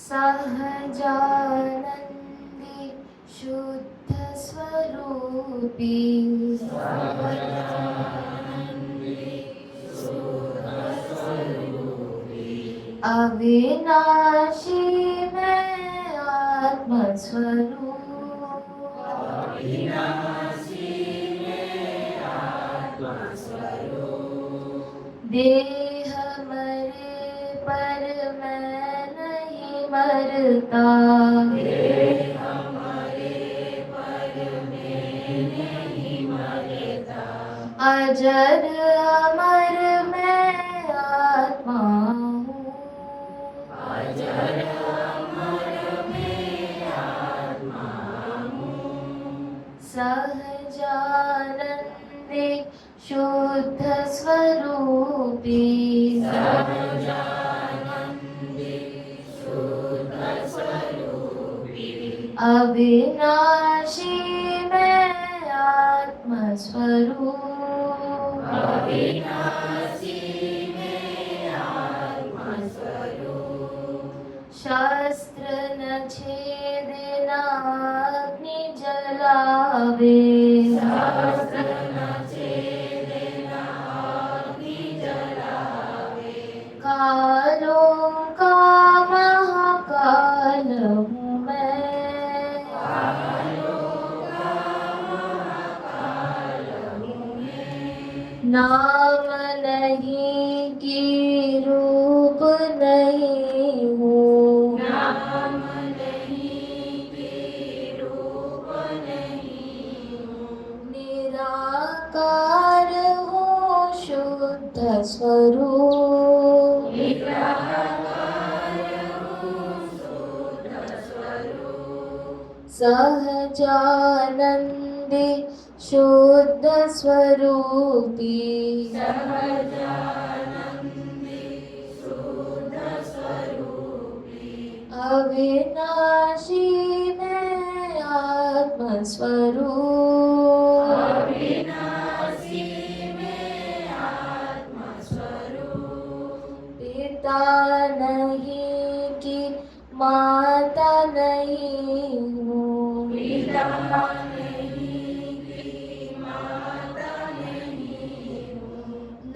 सहजानंदी शुद्ध स्वरूपी अविनाशी मैं आत्मस्वरूप देह मरे पर मैं नहीं मरता अजर अमर मैं आत्मा हूँ सहजानंदी शुद्ध स्वरूपी अविनाशी मैं आत्मस्वरूप शास्त्र न छेदना अग्नि जलावे कालों का महाकाल हूँ मैं नाम नहीं की रूप नहीं हूँ निराकार हूँ शुद्ध स्वरूप सहजानंदी शुद्ध स्वरूपी अविनाशी मैं आत्मस्वरूप पिता नहीं कि माता नहीं हूँ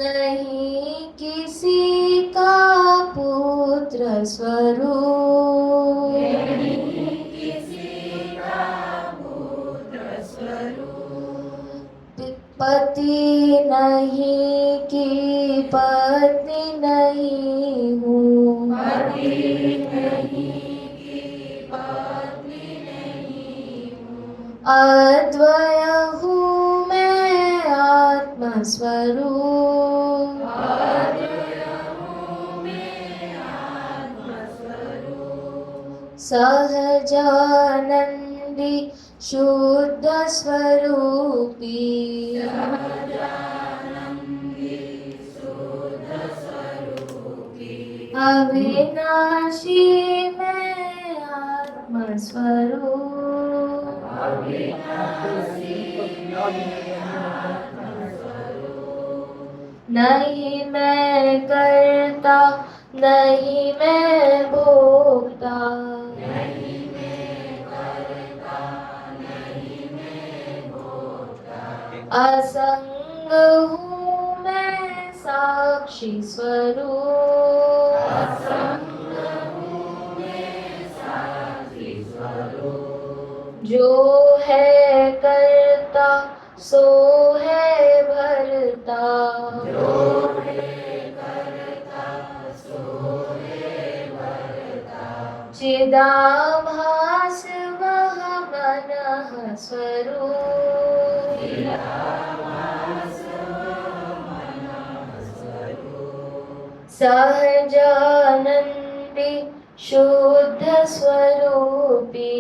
नहीं किसी का पुत्र स्वरूप पति नहीं कि पत्नी नहीं हूँ अद्वय हूँ मैं आत्मस्वरूप सहजानंदी शुद्ध स्वरूपी अविनाशी मैं आत्मस्वरूप नहीं मैं करता नहीं मैं भोगता असंग हूँ मैं साक्षी स्वरूप जो है करता सो है भरता चिदाभास वह मनः स्वरूप सहजानंदी शुद्ध स्वरूपी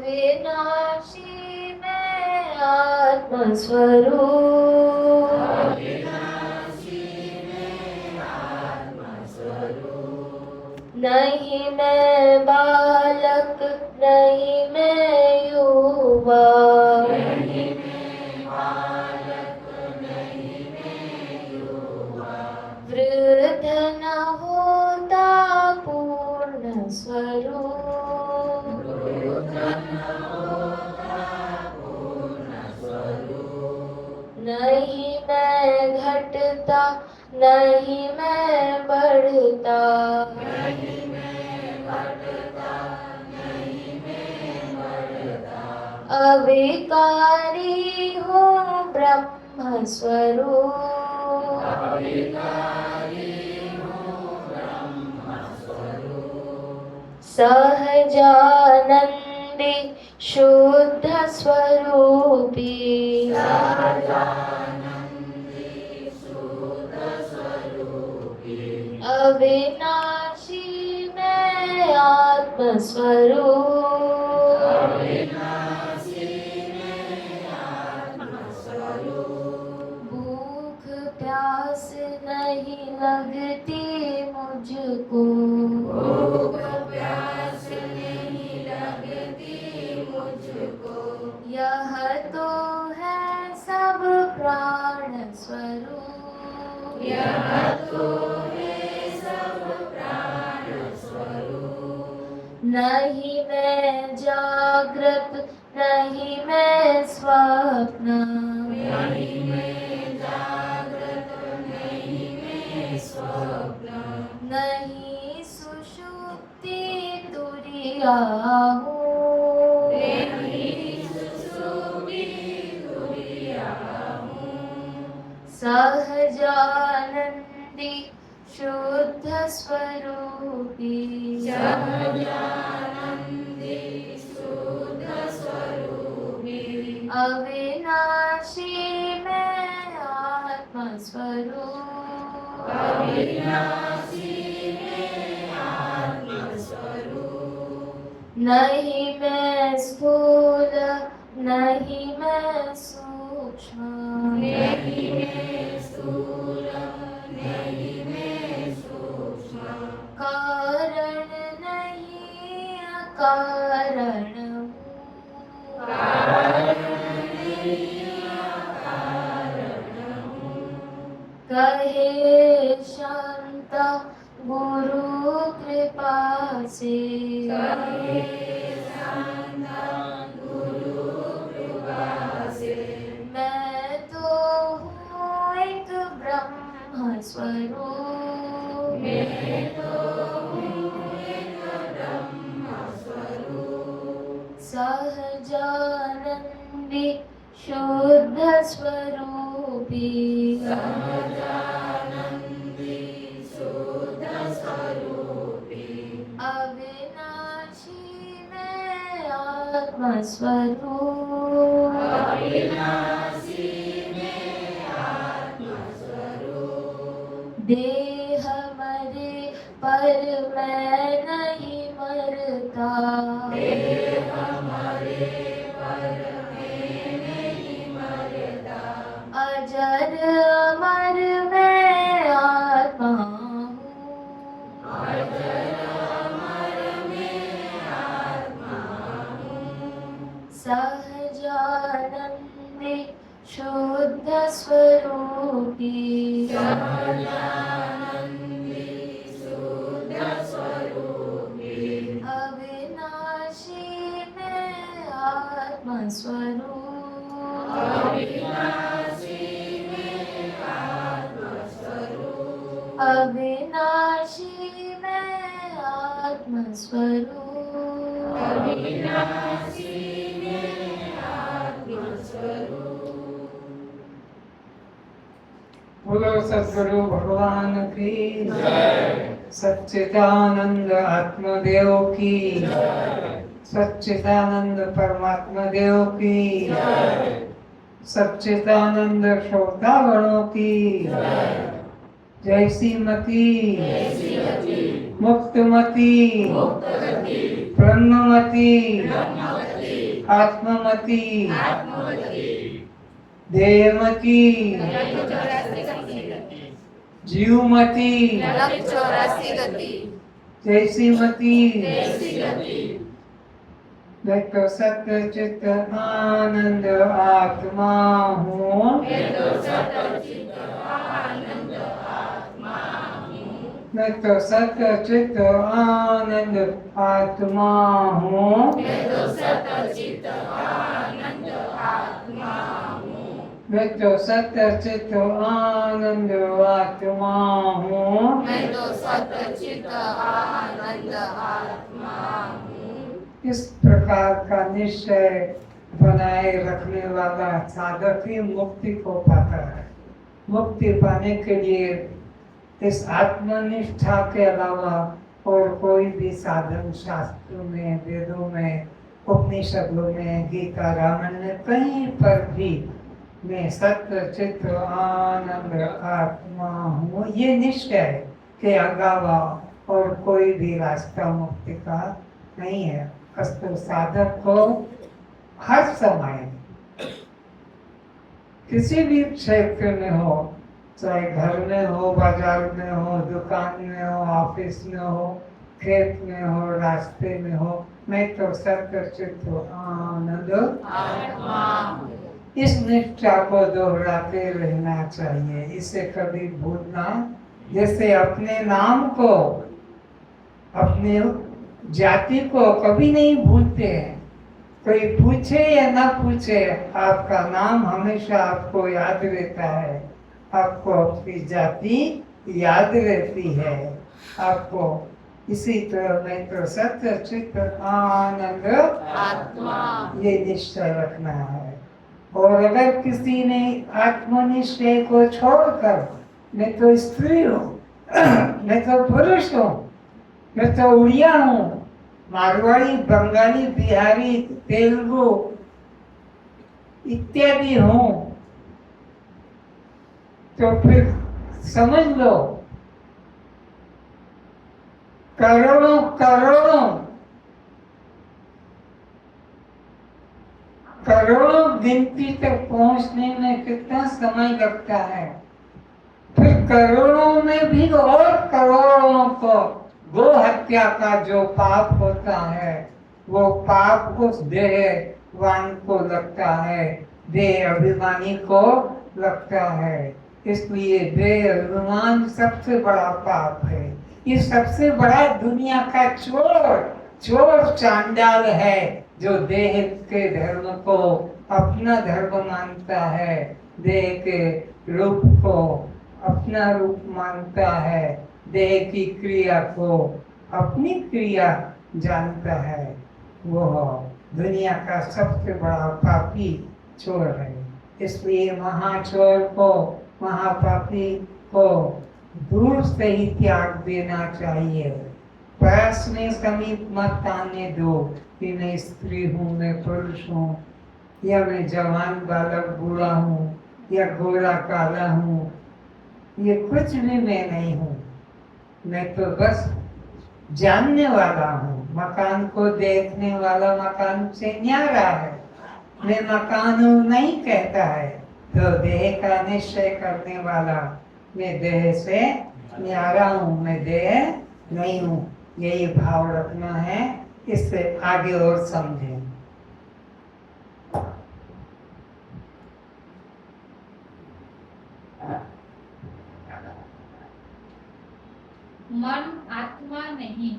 अविनाशी मैं आत्मस्वरूप नहीं मैं बालक नहीं मैं युवा घटता नहीं मैं बढ़ता, अविकारी हूँ ब्रह्म स्वरूप, सहजानंदी शुद्ध स्वरूपी, अविनाशी मैं आत्म स्वरूप, भूख प्यास नहीं लगती मुझको, यह तो है सब प्राण स्वरूप, नहीं मैं जागृत नहीं मैं स्वप्न, नहीं सुषुप्ति तुरिया हूँ, सहजानंदी शुद्ध स्वरूपी, अविनाशी मैं आत्म स्वरूप, नहीं मैं स्थूल नहीं मैं सूक्ष्म, कारण नहीं अकारण हूँ, कहे शांता गुरु कृपा से, मैं तो हूँ एक ब्रह्म स्वरूप, सहजानंदी शुद्ध स्वरूपी, अविनाशी मैं आत्म स्वरूप, देह मरे पर मैं नहीं मरता, अजर अमर मैं आत्मा हूँ, सहजानंदी शुद्ध स्वरूपी, अविनाशी मैं आत्म स्वरूप, अविनाशी मैं आत्म स्वरूप। बोलो सद्गुरु भगवान की जय, सच्चिदानंद आत्मदेव की जय, सच्चिदानंद परमात्मा देव की जय, सच्चिदानंद श्रोतागणों की जय, जय श्रीमती मुक्तमती ब्रह्ममती आत्ममती देहमती जीवमती जयसीमती मैं तो सत्य चित्त आनंद आत्मा हूँ, मैं तो सत्य चित्त आनंद आत्मा हूँ, मैं तो सत्य चित्त आनंद आत्मा हूँ। मैं तो सत्य चित्त आनंद आत्मा हूँ। इस प्रकार का निश्चय बनाए रखने वाला साधक ही मुक्ति को पाता है। मुक्ति पाने के लिए इस आत्मनिष्ठा के अलावा और कोई भी साधन शास्त्रों में, वेदों में, उपनिषदों में, गीता रामायण में कहीं पर भी मैं सत्य चित्त आनंद आत्मा हूँ ये निश्चय के अलावा और कोई भी रास्ता मुक्ति का नहीं है। अस्तु साधक को हर समय किसी भी क्षेत्र में हो, चाहे घर में हो, बाजार में हो, दुकान में हो, ऑफिस में हो, खेत में हो, रास्ते में हो, मैं तो सत्य चित्त आनंद आत्मा हूँ। इस निष्ठा को दोहराते रहना चाहिए, इसे कभी भूलना। जैसे अपने नाम को, अपने जाति को कभी नहीं भूलते हैं। कोई पूछे या ना पूछे, आपका नाम हमेशा आपको याद रहता है, आपको अपनी जाति याद रहती है आपको। इसी तरह मैं तो सत्य चित्त आनंद आत्मा ये निश्चय रखना है। और अगर किसी ने आत्मनिश्चय को छोड़कर मैं तो स्त्री हूँ, मैं तो पुरुष हूँ, मैं तो उड़िया हूँ, मारवाड़ी, बंगाली, बिहारी, तेलुगु इत्यादि हूँ, तो फिर समझ लो करोड़ों गिनती तक पहुंचने में कितना समय लगता है। फिर करोड़ों में भी और करोड़ों को गो हत्या का जो पाप होता है वो पाप उस देहवान को लगता है, देह अभिमानी को लगता है। इसलिए देह अभिमान सबसे बड़ा पाप है। ये सबसे बड़ा दुनिया का चोर चांडाल है जो देह के धर्म को अपना धर्म मानता है, देह के रूप को अपना रूप मानता है, देह की क्रिया को अपनी क्रिया जानता है। वो दुनिया का सबसे बड़ा पापी चोर है। इसलिए महाचोर को, महापापी को दूर से ही त्याग देना चाहिए। पास में समीप मत आने दो कि मैं स्त्री हूँ, मैं पुरुष हूँ, या मैं जवान बालक बूढ़ा हूँ, या गोरा काला हूँ, ये कुछ भी मैं नहीं हूँ। मैं तो बस जानने वाला हूँ, मकान को देखने वाला मकान से न्यारा है। मैं मकान हूँ नहीं कहता है, तो देह का निश्चय करने वाला मैं देह से न्यारा हूँ, मैं देह नहीं हूँ, यही भाव रखना है। इससे आगे और समझें। मन आत्मा नहीं।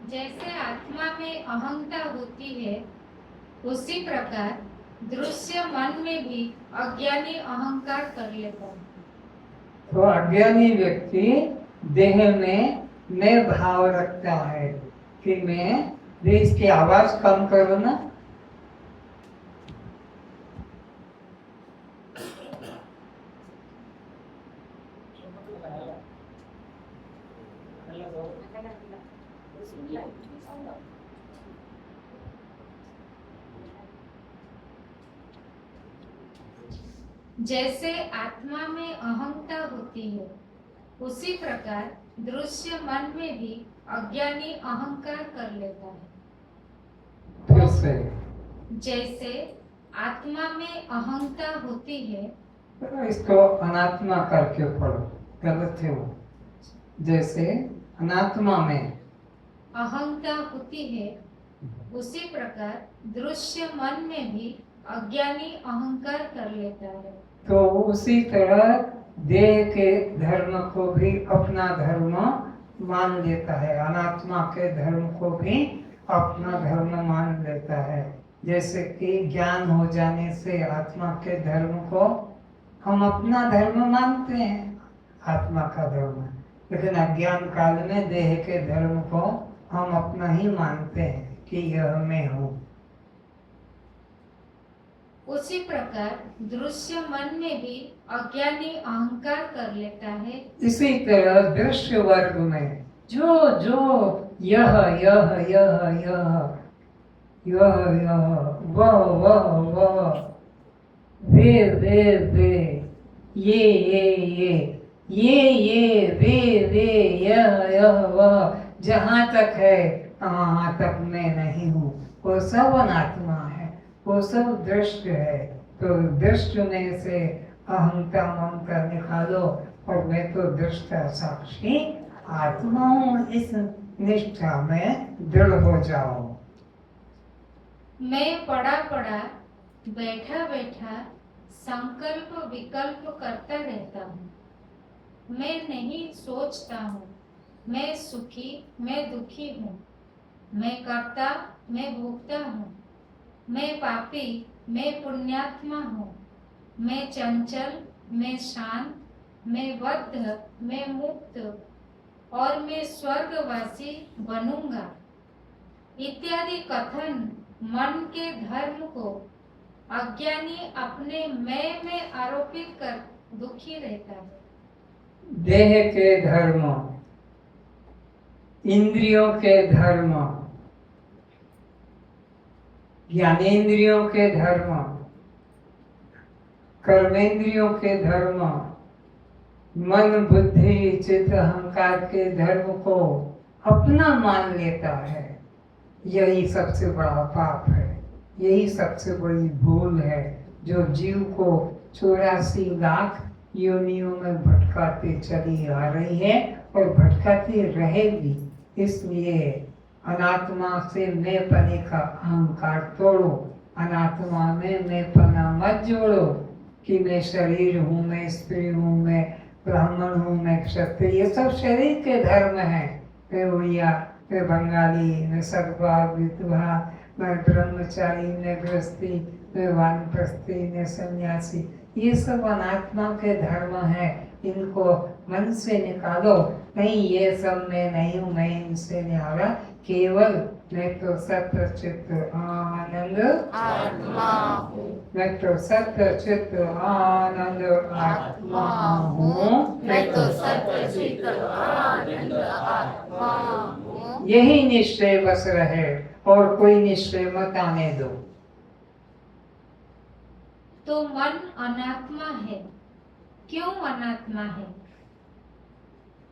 जैसे आत्मा में अहंता होती है, उसी प्रकार दृश्य मन में भी अज्ञानी अहंकार कर लेता है। तो अज्ञानी व्यक्ति देह में मैं भाव रखता है कि मैं देश की आवाज कम करो ना। जैसे आत्मा में अहंता होती है, उसी प्रकार दृश्य मन में भी अज्ञानी अहंकार कर लेता है। फिर से जैसे आत्मा में अहंता होती है, इसको अनात्मा करके पढ़ो, गलत है वो। जैसे अनात्मा में अहंता होती है, उसी प्रकार दृश्य मन में भी अज्ञानी अहंकार कर लेता है। तो उसी तरह देह के धर्म को भी अपना धर्म मान लेता है, अनात्मा के धर्म को भी अपना धर्म मान लेता है। जैसे कि ज्ञान हो जाने से आत्मा के धर्म को हम अपना धर्म मानते हैं, आत्मा का धर्म, लेकिन अज्ञान काल में देह के धर्म को हम अपना ही मानते हैं कि यह मैं हूँ। उसी प्रकार दृश्य मन में भी अज्ञानी अहंकार कर लेता है। इसी तरह दृश्य वर्ग में जो जो यह यह यह यह यह यह वह वे ये वे यह वह जहाँ तक है वहाँ तक मैं नहीं हूँ, वो सब अनात्मा है, वो सब दृश्य है। तो दृश्य में से अहंता ममता निकालो और मैं तो दृष्टा साक्षी आत्मा हूँ, इस निष्ठा में दृढ़ हो जाओ। मैं पड़ा पड़ा बैठा बैठा संकल्प विकल्प करता रहता हूँ। मैं नहीं सोचता हूँ मैं सुखी मैं दुखी हूँ, मैं कर्ता मैं भोक्ता हूँ, मैं पापी मैं पुण्यात्मा हूँ, मैं चंचल मैं शांत, मैं बद्ध मैं मुक्त और मैं स्वर्गवासी बनूंगा इत्यादि कथन मन के धर्म को अज्ञानी अपने मैं में आरोपित कर दुखी रहता है। देह के धर्म, इंद्रियों के धर्म, ज्ञानेंद्रियों के धर्म, कर्मेंद्रियों के धर्म, मन बुद्धि चित्त अहंकार के धर्म को अपना मान लेता है। यही सबसे बड़ा पाप है, यही सबसे बड़ी भूल है जो जीव को 84 लाख योनियों में भटकाते चली आ रही है और भटकाती रहेगी। इसलिए अनात्मा से मैं पने का अहंकार तोड़ो, अनात्मा में मैं पना मत जोड़ो कि मैं शरीर हूँ, मैं स्त्री हूँ, मैं ब्राह्मण हूँ, मैं क्षत्रिय, ये सब शरीर के धर्म हैं। मैं उड़िया, मैं बंगाली, मैं सदवा विधवा, मैं ब्रह्मचारी, मैं गृहस्थी, मैं वानप्रस्थी, मैं सन्यासी, ये सब अनात्मा के धर्म हैं। इनको मन से निकालो। नहीं, ये सब मैं नहीं हूँ, मैं इनसे नहीं आ रहा, केवल मैं तो सत्य चित्त आनंद आत्मा हूँ, मैं तो सत्य चित्त आनंद आत्मा हूँ, मैं तो सत्य चित्त आनंद आत्मा हूँ। यही निश्चय बस रहे और कोई निश्चय मत आने दो। तो मन अनात्मा है। क्यों अनात्मा है?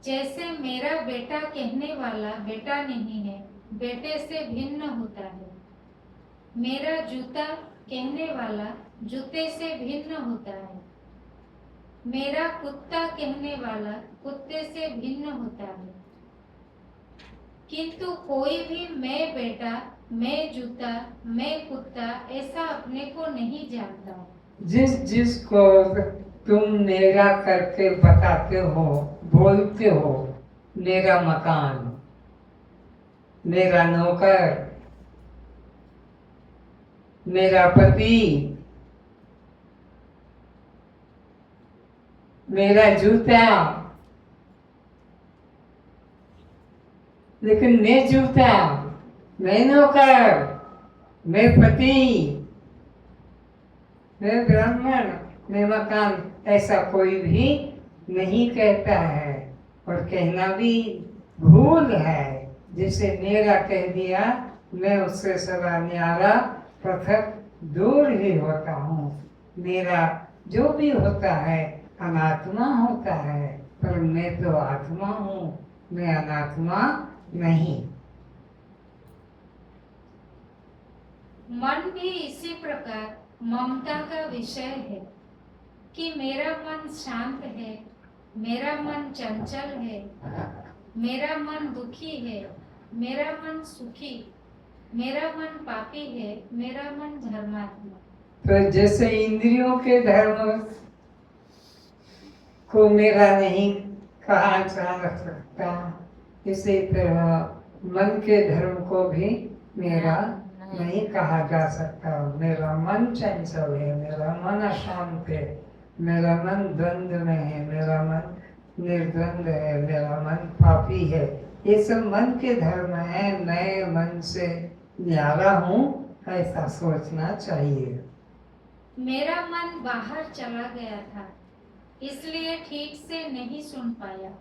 जैसे मेरा बेटा कहने वाला बेटा नहीं है, बेटे से भिन्न होता है। मेरा जूता कहने वाला जूते से भिन्न होता है। मेरा कुत्ता कहने वाला कुत्ते से भिन्न होता है। किंतु कोई भी मैं बेटा, मैं जूता, मैं कुत्ता ऐसा अपने को नहीं जानता। जिसको तुम मेरा करके बताते हो, बोलते हो, मेरा मकान, मेरा नौकर, मेरा पति, मेरा जूता, लेकिन मैं जूता, मैं नौकर, मैं पति, मैं ब्राह्मण, मैं मकान, ऐसा कोई भी नहीं कहता है। और कहना भी भूल है। जिसे मेरा कह दिया, मैं उससे सदा न्यारा पृथक दूर ही होता हूँ। मेरा जो भी होता है अनात्मा होता है, पर मैं तो आत्मा हूँ, मैं अनात्मा नहीं। मन भी इसी प्रकार ममता का विषय है कि मेरा मन शांत है, मेरा मन चंचल है, मेरा मन दुखी है, मेरा मन सुखी, मेरा मन पापी है, मेरा मन धर्मात्मा। तो जैसे इंद्रियों के धर्म को मेरा नहीं कहा जा सकता, इसी तरह मन के धर्म को भी मेरा नहीं कहा जा सकता। मेरा मन चंचल है, मेरा मन अशांत है, मेरा मन द्वंद्व में है, मेरा मन निर्द्वंद है, मेरा मन पापी है। ये सब मन के धर्म है। मैं मन से न्यारा हूँ, ऐसा सोचना चाहिए। मेरा मन बाहर चला गया था, इसलिए ठीक से नहीं सुन पाया।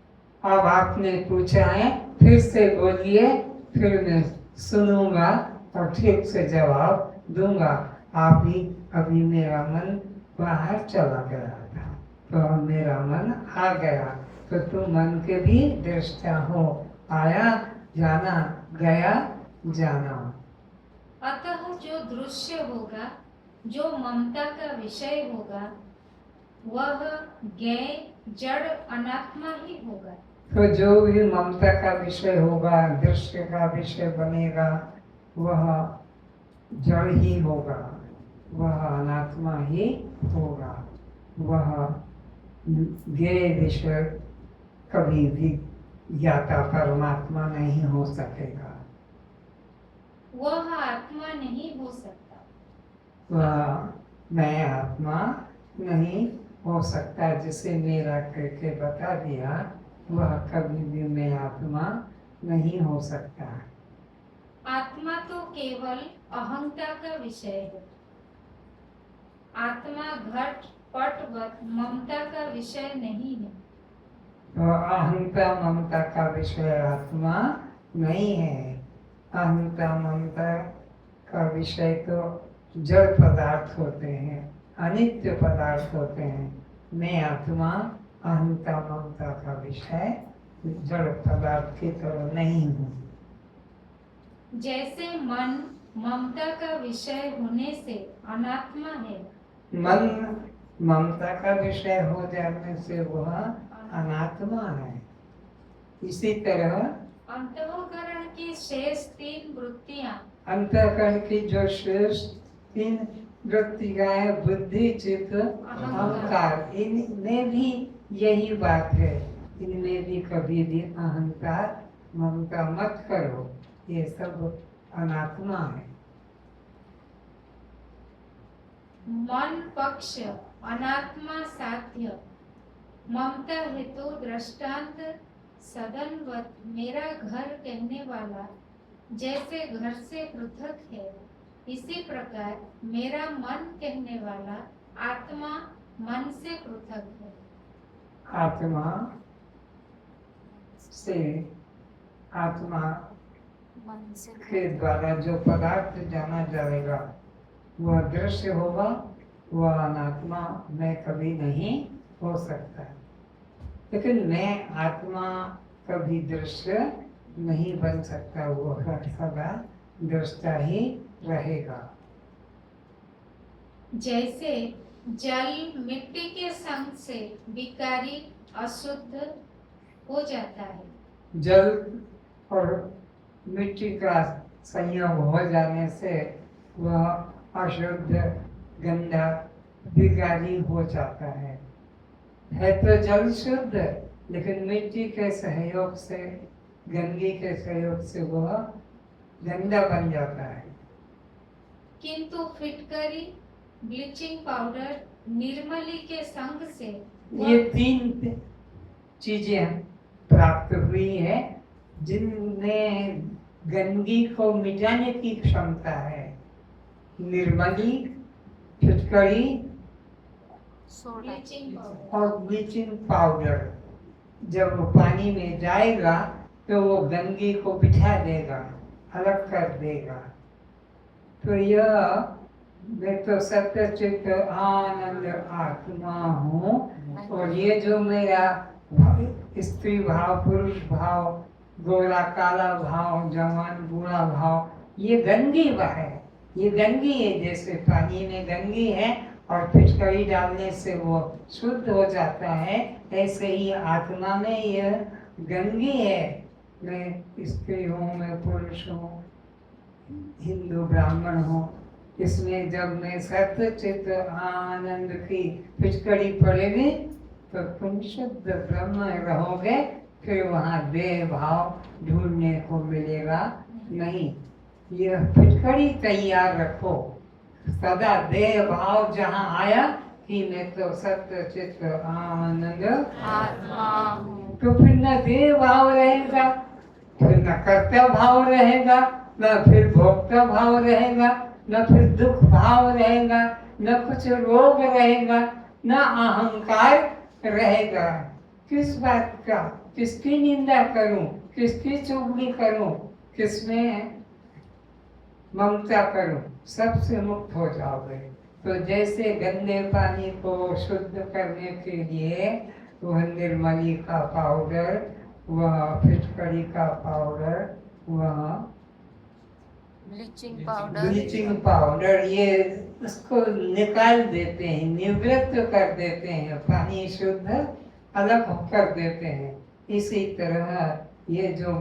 अब आपने पूछा है, फिर से बोलिए, फिर मैं सुनूंगा और ठीक से जवाब दूंगा। आप ही अभी मेरा मन बाहर चला गया था, तो मेरा मन आ गया, तो तुम मन के भी दृष्टा हो। आया जाना, गया जाना। अतः जो दृश्य होगा, जो ममता का विषय होगा, वह ज्ञेय जड़ अनात्मा ही होगा। तो जो भी ममता का विषय होगा, दृश्य का विषय बनेगा, वह जड़ ही होगा, वह अनात्मा ही होगा। वह ज्ञेय विषय कभी भी ज्ञाता परमात्मा नहीं हो सकेगा। वह आत्मा नहीं हो सकता। वह मैं आत्मा नहीं हो सकता। जिसे मेरा करके बता दिया, वह कभी भी मैं आत्मा नहीं हो सकता। आत्मा तो केवल अहंता का विषय है। आत्मा घट पटवत ममता का विषय नहीं है। तो अहंता ममता का विषय आत्मा नहीं है। अहंता ममता का विषय तो जड़ पदार्थ होते हैं, अनित्य पदार्थ होते हैं। मैं आत्मा अहंता ममता का विषय जड़ पदार्थ की तरह नहीं हूँ। जैसे मन ममता का विषय होने से अनात्मा है, मन ममता का विषय हो जाने से वह अनात्मा है। इसी तरह अंतःकरण की शेष तीन वृत्तियां, अंतःकरण की जो शेष तीन वृत्तियां है, बुद्धि चित्त अहंकार, इनमें भी यही बात है। इनमें भी कभी भी अहंकार ममता मत करो, ये सब अनात्मा है। मन पक्ष अनात्मा साध्य, ममता हेतु दृष्टांत सदनवत मेरा घर कहने वाला जैसे घर से पृथक है, इसी प्रकार मेरा मन कहने वाला आत्मा मन से पृथक है। आत्मा से, आत्मा के द्वारा जो पदार्थ जाना जाएगा वह दृश्य होगा, वह अनात्मा में कभी नहीं हो सकता। लेकिन मैं आत्मा कभी दृश्य नहीं बन सकता, वो सदा दृष्टा ही रहेगा। जैसे जल मिट्टी के संग से विकारी अशुद्ध हो जाता है। जल और मिट्टी का संयोग हो जाने से वह अशुद्ध, गंदा, विकारी हो जाता है तो जल शुद्ध, लेकिन मिट्टी के सहयोग से, गंदगी के सहयोग से वह गंदा बन जाता है। किंतु फिटकरी, ब्लीचिंग पाउडर, निर्मली के संग से ये तीन चीजें प्राप्त हुई है जिनमें गंदगी को मिटाने की क्षमता है। निर्मली, फिटकरी और ब्लीचिंग पाउडर। जब वो पानी में जाएगा तो वो गंदगी को बिठा देगा, अलग कर देगा। तो यह मैं तो सत्य चित्त आनंद आत्मा हूँ, और ये जो मेरा स्त्री भाव, पुरुष भाव, गोरा काला भाव, जवान बूढ़ा भाव, ये गंदगी है। ये गंदगी है, जैसे पानी में गंदगी है और फिटकरी डालने से वो शुद्ध हो जाता है, ऐसे ही आत्मा में यह गंदगी है। मैं स्त्री हूँ, मैं पुरुष हूँ, हिंदू ब्राह्मण हूँ, इसमें जब मैं सत्य चित्त आनंद की फिटकरी पड़ेगी तो तुम शुद्ध ब्रह्म रहोगे। फिर वहाँ देह भाव ढूंढने को मिलेगा नहीं। ये फिटकड़ी तैयार रखो। सदा देह भाव जहाँ आया कि मैं तो सत्य चित्त आनंद आत्मा हूँ। तो फिर न देह भाव रहेगा, फिर न कर्ता भाव रहेगा, न फिर भोक्ता भाव रहेगा, न फिर दुख भाव रहेगा, न कुछ रोग रहेगा, न अहंकार रहेगा। किस बात का, किसकी निंदा करूं, किसकी चुगली करूं, किसमें ममता करूं, सबसे मुक्त हो जाओगे। तो जैसे गंदे पानी को शुद्ध करने के लिए वह निर्मली का पाउडर, वह फिटकड़ी का पाउडर, वह ब्लीचिंग पाउडर, ये उसको निकाल देते हैं, निवृत्त कर देते हैं, पानी शुद्ध अलग कर देते हैं। इसी तरह ये जो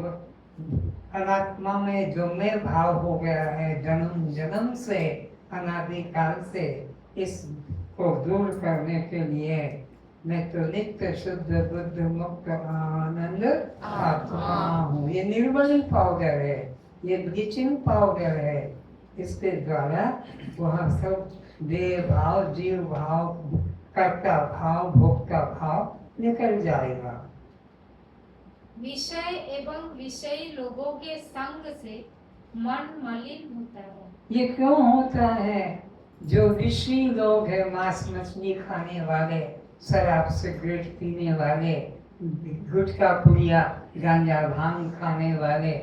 अनात्मा में जो मैं भाव हो गया है जन्म जन्म से, अनादिकाल से, इसको दूर करने के लिए मैं तो नित्य शुद्ध बुद्ध मुक्त आनंद आत्मा हूँ। ये निर्मली पाउडर है, ये ब्लीचिंग पाउडर है। इसके द्वारा वह सब देह भाव, जीव भाव, कर्ता भाव, भोक्ता भाव निकल जाएगा। विषय एवं विषयी लोगों के संग से मन मलिन होता है। ये क्यों होता है? जो ऋषि लोग हैं, मांस मछली खाने वाले, शराब सिगरेट पीने वाले, गुटखा पुड़िया गांजा भांग खाने वाले,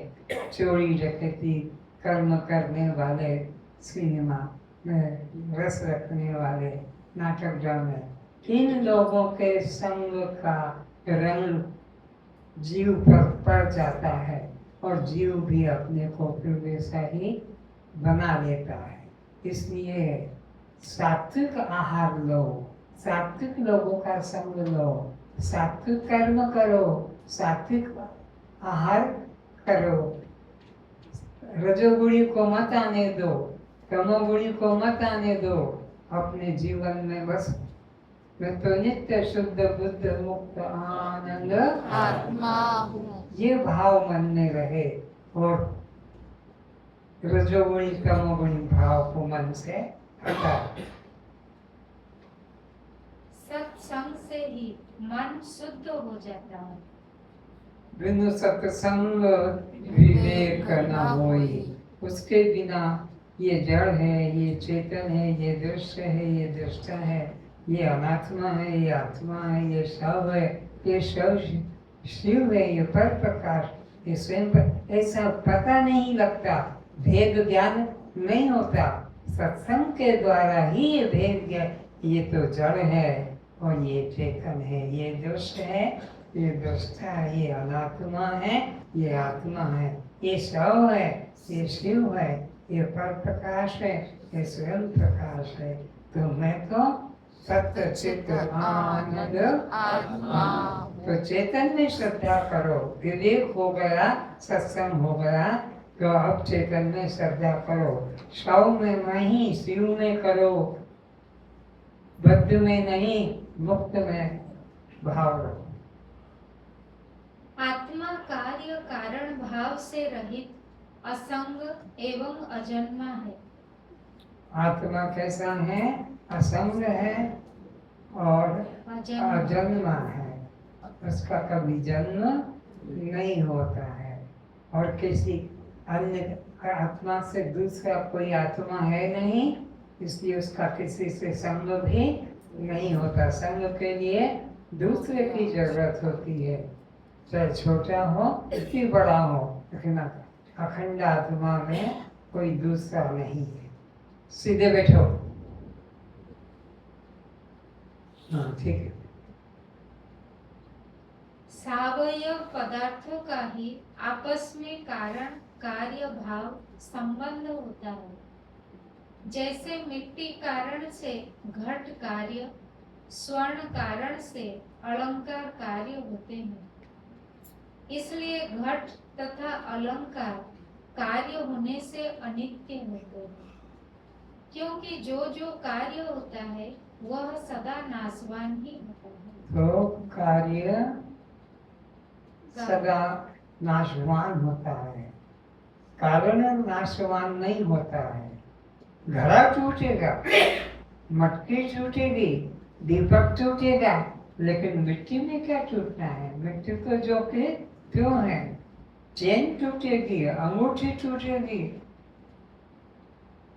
चोरी डकैती कर्म करने वाले, सिनेमा में रस रखने वाले, नाटक ड्रामे, इन लोगों के संग का रंग जीव पर पड़ जाता है और जीव भी अपने को फिर वैसा ही बना लेता है। इसलिए सात्विक आहार लो, सात्विक लोगों का संग लो, सात्विक कर्म करो, सात्विक आहार करो। रजोगुणी को मत आने दो, तमोगुणी को मत आने दो अपने जीवन में। बस मैं तो नित्य शुद्ध बुद्ध मुक्त आनंद आत्मा हूँ। ये भाव मन में रहे और रजोगुणी तमोगुणी भाव को मन से हटा। सत्संग से ही मन शुद्ध हो जाता है। बिनु सत्संग विवेक न होई, उसके बिना ये जड़ है, ये चेतन है, ये दृश्य है, ये दृष्टा है, ये अनात्मा है, ये आत्मा है, ये शव है, ये शव शिव है, ये पर प्रकाश, ये स्वयं पर, ऐसा पता नहीं लगता, भेद ज्ञान नहीं होता। सत्संग के द्वारा ही ये भेद ज्ञान, ये तो जड़ है और ये चेतन है, ये दृश्य है, ये दृष्टा है, ये अनात्मा है, ये आत्मा है, ये शव है, ये शिव है, ये पर प्रकाश है, ये स्वयं प्रकाश है। तो मैं तो सत्य चित्त आनंद आत्मा। तो चेतन में श्रद्धा करो, विवेक हो गया, सत्संग हो गया, तो अब चेतन में श्रद्धा करो। शव में नहीं, शिव में करो, बद्ध में नहीं, मुक्त में भाव रखो। आत्मा कार्य कारण भाव से रहित, असंग एवं अजन्मा है। आत्मा कैसा है? असंग है और अजन्मा है। उसका कभी जन्म नहीं होता है और किसी अन्य आत्मा से दूसरा कोई आत्मा है नहीं, इसलिए उसका किसी से संग भी नहीं होता। संग के लिए दूसरे की जरूरत होती है, चाहे छोटा हो कि बड़ा हो, लेकिन अखंड आत्मा में कोई दूसरा नहीं है। सीधे बैठो। हाँ, ठीक है। सावयव पदार्थों का ही आपस में कारण कार्य भाव संबंध होता है। जैसे मिट्टी कारण से घट कार्य, स्वर्ण कारण से अलंकार कार्य होते हैं। इसलिए घट तथा अलंकार कार्य होने से अनित्य होते हैं, क्योंकि जो जो कार्य होता है वह सदा नाशवान ही होता है। तो कार्य सदा नाशवान होता है, कारण नाशवान नहीं होता है। घड़ा टूटेगा, मटकी टूटेगी, दीपक टूटेगा, लेकिन मिट्टी में क्या टूटना है? मिट्टी तो जो कि क्यों है। चेन टूटेगी, अंगूठी टूटेगी,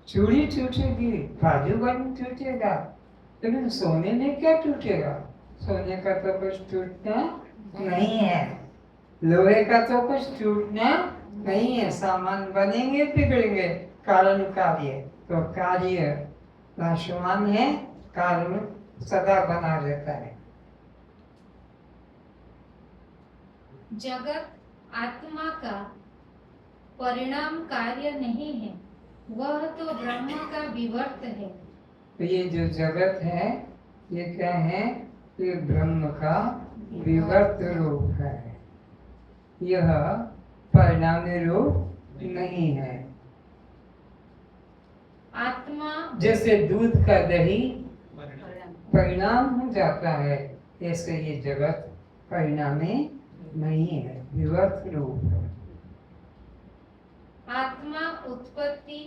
चूड़ी टूटेगी, बाजूबंद टूटेगा, लेकिन सोने में क्या टूटेगा? सोने का तो कुछ टूटना नहीं है, लोहे का तो कुछ टूटना नहीं है। सामान बनेंगे बिगड़ेंगे, कारण कार्य, तो कार्य नाशवान है, कारण सदा बना रहता है। जगत आत्मा का परिणाम कार्य नहीं है, वह तो ब्रह्म का विवर्त है। तो ये जो जगत है ये क्या है? ये ब्रह्म का विवर्त रूप है, यह परिणामी रूप नहीं है। आत्मा जैसे दूध का दही परिणाम हो जाता है, ऐसे ये जगत परिणामी नहीं है, विवर्त रूप है। आत्मा उत्पत्ति,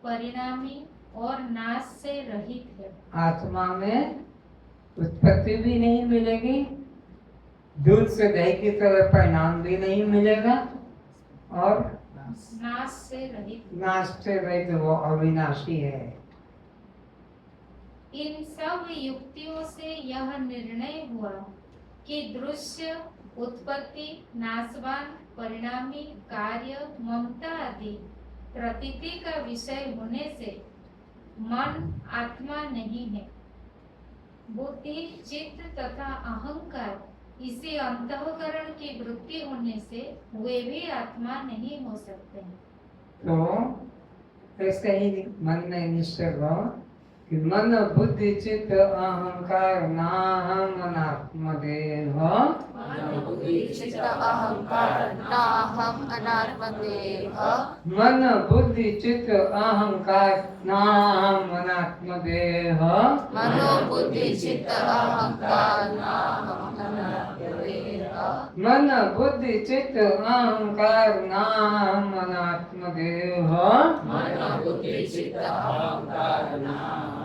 परिणामी और नाश से रहित है। आत्मा में उत्पत्ति भी नहीं मिलेगी, दूध से दही की तरह परिणाम भी नहीं मिलेगा, और नाश से रहित। नाश से रहित, वो अविनाशी है। इन सब युक्तियों से यह निर्णय हुआ कि दृश्य उत्पत्ति, नाशवान, परिणामी, कार्य, ममता आदि प्रतीति का विषय होने से मन आत्मा नहीं है। बुद्धि, चित्त तथा अहंकार इसी अंतःकरण की वृत्ति होने से वे भी आत्मा नहीं हो सकते। तो ऐसे ही मन में निश्चय हो कि मन बुद्धि चित्त अहंकार नाहम अनात्मदेह, चित्त अहंकार नाहम अनात्मदेह, मन बुद्धि चित्त अहंकार नाहम अनात्मदेह, मनो बुद्धि चित्त अहंकार नाहम अनात्मदेह, मन बुद्धि चित्त अहंकार नाहम अनात्मदेह, मनो बुद्धि चित्त अहंकार नाहम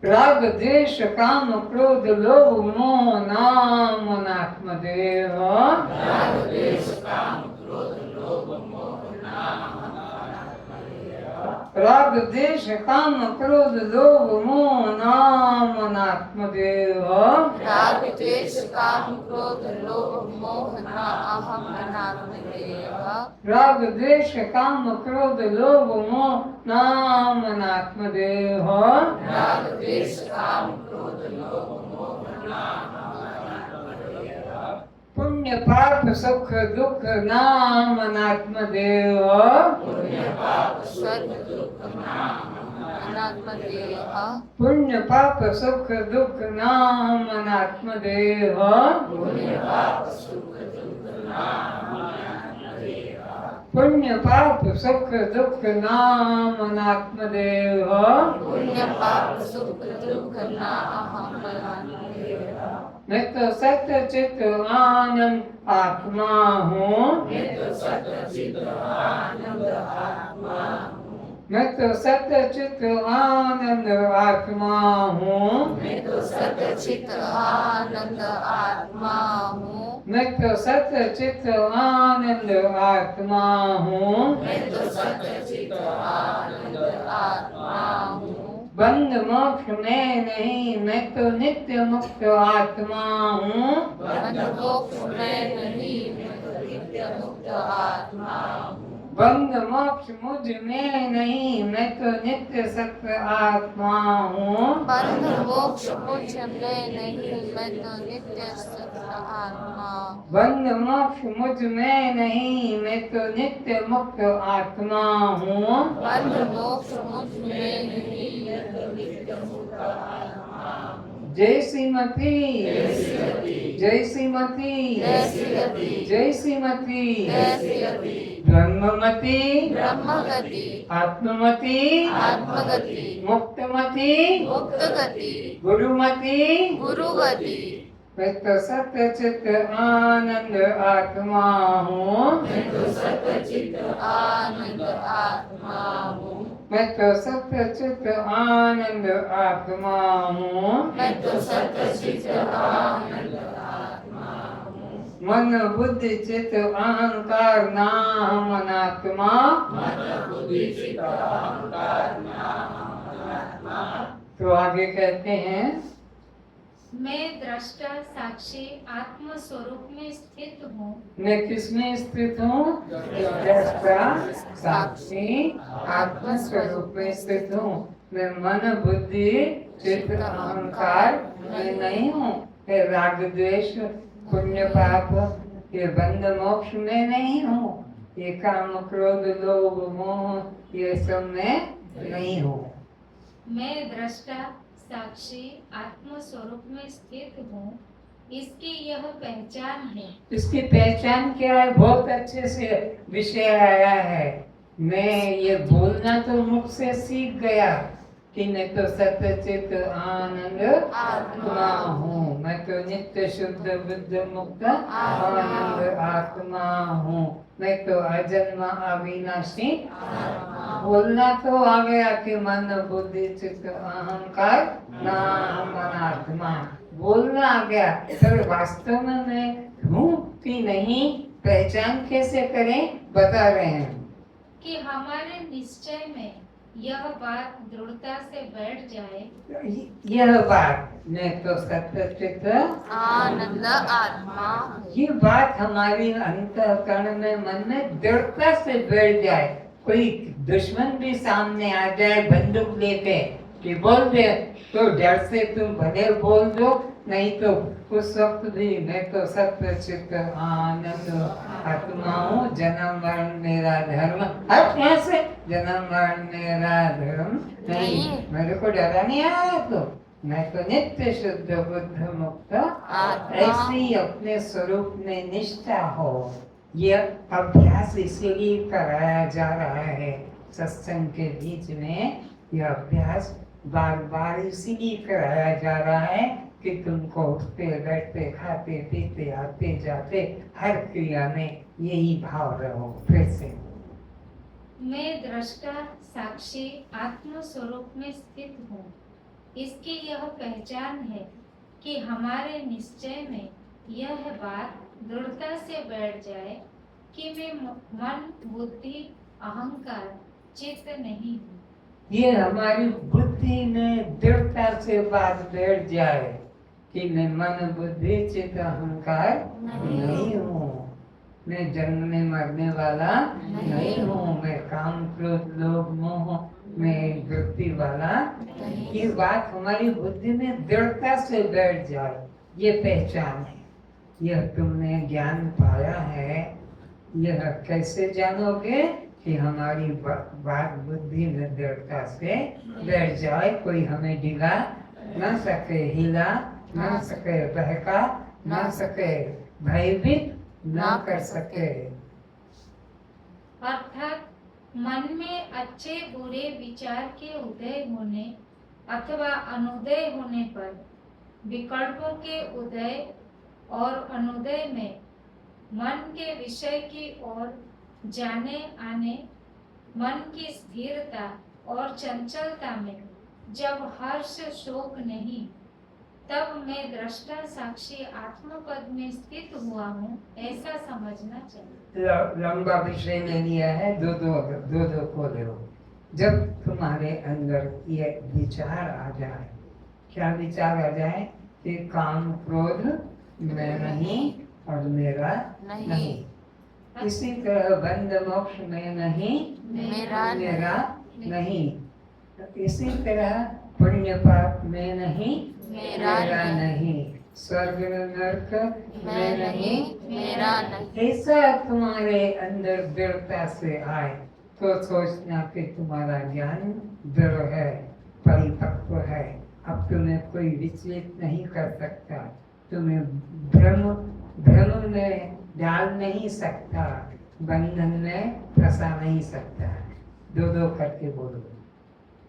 राग द्वेष काम क्रोध लोभ मोह नाम अनात्मदेह, राग द्वेष काम क्रोध लोभ मोह नाम राग द्वेष काम क्रोध लोभ मोह नाम अनात्मदेह, राग द्वेष काम क्रोध लोभ मोह न अहम अनात्मदेह, राग द्वेष काम क्रोध लोभ मोह नाम अनात्मदेह, राग द्वेष काम क्रोध लोभ मोह नाम पुण्य पाप सुख दुख नाम अनात्मदेह, पुण्य पाप सुख दुख नाम अनात्मदेह, पुण्य पाप सुख दुख नाम अनात्मदेह, पुण्य पाप सुख दुख नाम अनात्मदेह, पुण्य पाप सुख दुख नाम अनात्मदेह, पुण्य पाप सुख दुख नाम अनात्मदेह, मैं तो सत्य चित्त आनंद आत्मा हूँ, मैं तो सत्य चित्त आनंद आत्मा हूँ, मैं तो सत्य चित्त आनंद आत्मा हूँ, मैं तो सत्य चित्त आनंद आत्मा हूँ, मैं तो सत्य चित्त आनंद आत्मा हूँ, मैं तो सत्य चित्त आनंद आत्मा हूँ, बंध मोक्ष में नहीं, मैं तो नित्य मुक्त आत्मा हूँ, बंध मोक्ष में नहीं, मैं तो नित्य मुक्त आत्मा हूँ, बंध मोक्ष मुझ में नहीं, मैं तो नित्य सत्य आत्मा हूँ, बंध मोक्ष मुझ में नहीं, मैं तो नित्य सत्य आत्मा हूँ, बंध मोक्ष मुझ में नहीं, मैं तो नित्य मुक्त आत्मा हूँ, बंध मोक्ष मुझ में नहीं, मैं तो नित्य मुक्त आत्मा हूँ, जय श्रीमती, जय श्रीमती, जय श्रीमती, जय श्रीमती, जय श्रीमती, ब्रह्ममती, ब्रह्मगति, आत्ममती, आत्मगति, मुक्तमती, मुक्तगति, गुरुमती, गुरुगति, मैं तो सत्य चित्त आनंद आत्मा हूँ। मैं तो सच्चित आनंद आत्मा हूँ। मैं तो सत्य चित्त आनंद आत्मा हूँ। मैं तो सच्चित आनंद आत्मा हूँ। मन बुद्धि चित्त अहंकार नाम अनात्मा। मन बुद्धि चित्त अहंकार नाम अनात्मा। तो आगे कहते हैं, मैं दृष्टा साक्षी आत्म स्वरूप में स्थित हूँ। मैं किसमें स्थित हूँ? दृष्टा साक्षी आत्म स्वरूप में स्थित हूँ। मैं मन बुद्धि चित्त अहंकार में नहीं हूँ। ये राग द्वेष पुण्य पाप ये बंध मोक्ष में नहीं हूँ। ये काम क्रोध लोभ मोह ये सब में नहीं हूँ। मैं दृष्टा साक्षी आत्म स्वरूप में स्थित हूँ, इसकी यह पहचान है। इसकी पहचान क्या है? बहुत अच्छे से विषय आया है। मैं ये बोलना तो मुख से सीख गया कि मैं तो सत्चित आनंद आत्मा हूँ। मैं तो नित्य शुद्ध बुद्ध मुक्त आनंद आत्मा हूँ। मैं तो अजन्मा अविनाशी। बोलना तो आ गया कि मन बुद्धि चित्त अहंकार नाम अनात्मा बोलना आ गया। फिर वास्तव में मैं हूँ कि नहीं पहचान कैसे करें बता रहे हैं कि हमारे निश्चय में यह बात दृढ़ता से बैठ जाए। यह बात मैं तो सत्चित आनंद आत्मा हूँ। ये बात हमारी अंतःकरण में मन में दृढ़ता से बैठ जाए। कोई दुश्मन भी सामने आ जाए बंदूक लेके कि बोल दे तो डर से तुम भले बोल दो, नहीं तो उस वक्त भी मैं तो सत्चित आनंद आत्मा हूँ। जन्म मरण मेरा धर्म। हट यहाँ से, जन्म मरण मेरा धर्म नहीं। मेरे को डरा नहीं आया तो मैं तो नित्य शुद्ध बुद्ध मुक्त। ऐसे ही अपने स्वरूप में निष्ठा हो। ये अभ्यास इसीलिए कराया जा रहा है सत्संग के बीच में। यह अभ्यास बार बार इसीलिए कराया जा रहा है कि तुमको उठते बैठते खाते पीते आते जाते हर क्रिया में यही भाव रहो। फिर से मैं दृष्टा साक्षी आत्म स्वरूप में स्थित हूँ, इसकी यह पहचान है कि हमारे निश्चय में यह बात दृढ़ता से बैठ जाए कि मैं मन बुद्धि अहंकार चित्त नहीं हूँ। ये हमारी बुद्धि में दृढ़ता से बात बैठ जाए कि मैं मन बुद्धि चित्त अहंकार नहीं हूँ। मैं जन्मने मरने वाला नहीं हूँ। मैं काम क्रोध लोभ मोह में वृत्ति वाला। ये बात हमारी बुद्धि में दृढ़ता से बैठ जाए, ये पहचान है। यह तुमने ज्ञान पाया है। यह कैसे जानोगे कि हमारी बात बुद्धि में दृढ़ता से बैठ जाए। कोई हमें डिगा न सके, हिला न सके, बहका न सके, भयभीत न कर सके। अर्थात मन में अच्छे बुरे विचार के उदय होने अथवा अनुदय होने पर विकल्पों के उदय और अनुदय में मन के विषय की ओर जाने आने, मन की स्थिरता और चंचलता में जब हर्ष शोक नहीं, तब मैं दृष्टा साक्षी आत्मपद में स्थित हुआ हूँ, ऐसा समझना चाहिए। लंबा विषय ले लिया है, दो को लो। जब तुम्हारे अंदर ये विचार आ जाए, क्या विचार आ जाए कि काम क्रोध मैं नहीं और मेरा नहीं। इसी तरह बंध मोक्ष में नहीं मेरा नहीं। इसी तरह पुण्य पाप में नहीं मेरा नहीं। स्वर्ग नरक में नहीं मेरा नहीं। ऐसा तुम्हारे अंदर दृढ़ता से आए तो सोचना कि तुम्हारा ज्ञान दृढ़ है, परिपक्व है। अब तुम्हें कोई विचलित नहीं कर सकता, तुम्हें भ्रम में डाल नहीं सकता, बंधन में फंसा नहीं सकता। दो करके बोलो।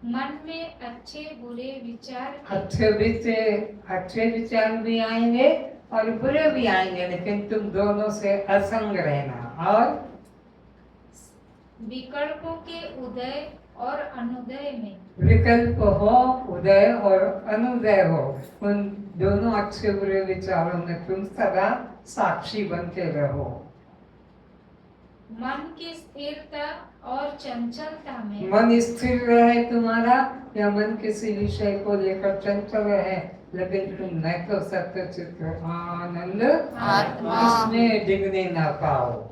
मन में अच्छे बुरे विचार अच्छे विचार भी आएंगे और बुरे भी आएंगे, लेकिन तुम दोनों से असंग रहना। और विकल्पों के उदय और अनुदय में, विकल्प हो, उदय और अनुदय हो, उन दोनों अच्छे बुरे विचारों में तुम सदा साक्षी बनते रहो। मन की स्थिरता और चंचलता में, मन स्थिर रहे तुम्हारा, या मन किसी विषय को लेकर चंचल रहे, लेकिन तुम न तो सत्य चित्त आनंद आत्मा इसमें डिगने ना पाओ।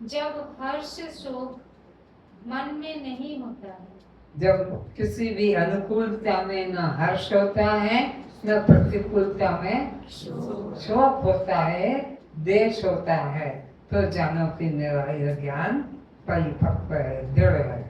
जब हर्ष शोक मन में नहीं होता है, जब किसी भी अनुकूलता में न हर्ष होता है, न प्रतिकूलता में शोक होता है, देश होता है, तो जानो कि मेरा यह ज्ञान परिपक्व है, दृढ़ है।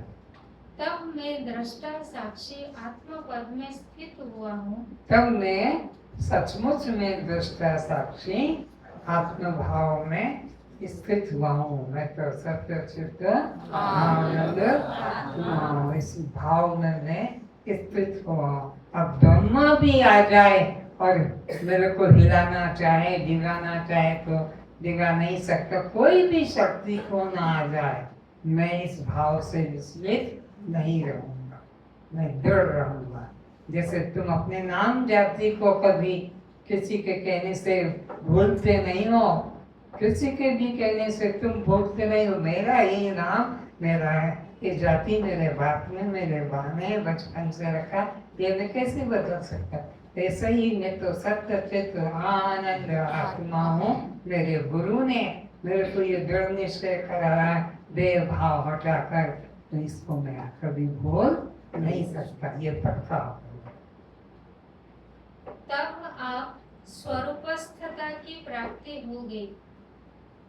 तब मैं दृष्टा साक्षी आत्म पद में स्थित हुआ हूँ। तब मैं सचमुच में दृष्टा साक्षी आत्म भाव में स्थित हुआ हूँ। मैं तो सत्य चित्त आनंद आत्मा, इस भाव में मैं स्थित हुआ। अब ब्रह्मा भी आ जाए और मेरे को हिलाना चाहे, डिगाना चाहे तो डिगा नहीं सकता। कोई भी शक्ति को ना आ जाए, मैं इस भाव से विचलित नहीं रहूंगा, मैं दृढ़ रहूंगा। जैसे तुम अपने नाम जाति को कभी किसी के कहने से भूलते नहीं हो, किसी के भी कहने से तुम भूलते नहीं हो। मेरा ये नाम मेरा है, ये जाति मेरे बाप ने, मेरे माँ ने बचपन से रखा, ये मैं कैसे बदल सकता। ऐसे ही मैं तो सत्य चित्त आनंद आत्मा हूँ। मेरे गुरु ने मेरे को ये दृढ़ निश्चय कराया, देह भाव हटाकर, तो इसको मैं कभी भूल नहीं सकता, ये पक्का। तब आप स्वरूपस्थता की प्राप्ति हो गई।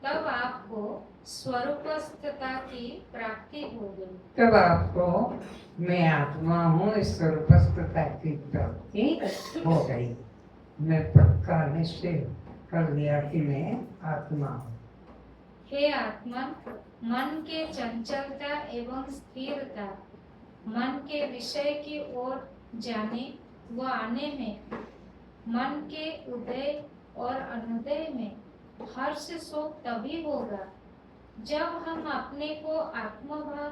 तब आपको स्वरूपस्थता की प्राप्ति हो गई। तब आपको मैं आत्मा हूँ, इस स्वरूपस्थता की प्राप्ति हो गई। मैं पक्का निश्चय कर लिया कि मैं आत्मा हूँ। हे आत्मन, मन के चंचलता एवं स्थिरता, मन के विषय की ओर जाने व आने में, मन के उदय और अनुदय में हर्ष शोक तभी होगा जब हम अपने को आत्मभाव,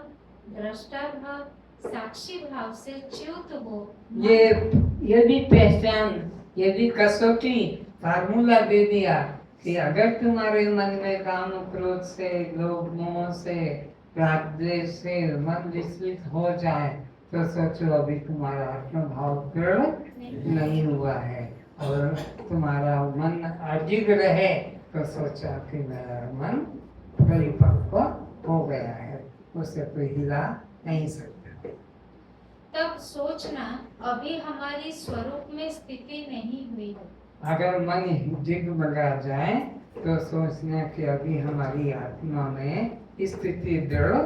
दृष्टा भाव, साक्षी भाव से च्युत हो। ये भी पहचान, ये भी कसौटी फार्मूला दे दिया कि अगर तुम्हारे मन में काम क्रोध से, लोभ मोह से, राग द्वेष से मन विचलित हो जाए, तो सोचो अभी तुम्हारा आत्मभाव दृढ़ नहीं हुआ है। और तुम्हारा मन अडिग रहे तो सोचा कि मेरा मन परिपक्व हो गया है, उसे कोई हिला नहीं सकता। तब सोचना अभी हमारी स्वरूप में स्थिति नहीं हुई है। अगर मन डिगमगा जाए तो सोचना कि अभी हमारी आत्मा में स्थिति दृढ़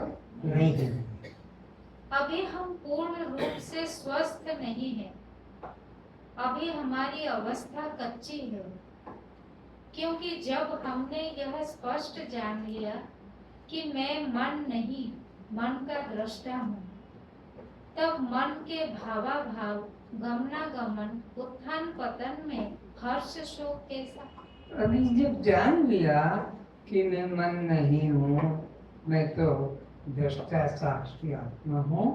नहीं है, अभी हम पूर्ण रूप से स्वस्थ नहीं है, अभी हमारी अवस्था कच्ची है। क्योंकि जब हमने यह स्पष्ट जान लिया कि मैं मन नहीं, मन का दृष्टा हूँ, तब मन के भावाभाव, गमनागमन, उत्थान पतन में हर्ष शोक कैसा। अभी जब जान लिया कि मैं मन नहीं हूँ, मैं तो दृष्टा साक्षी आत्मा हूँ,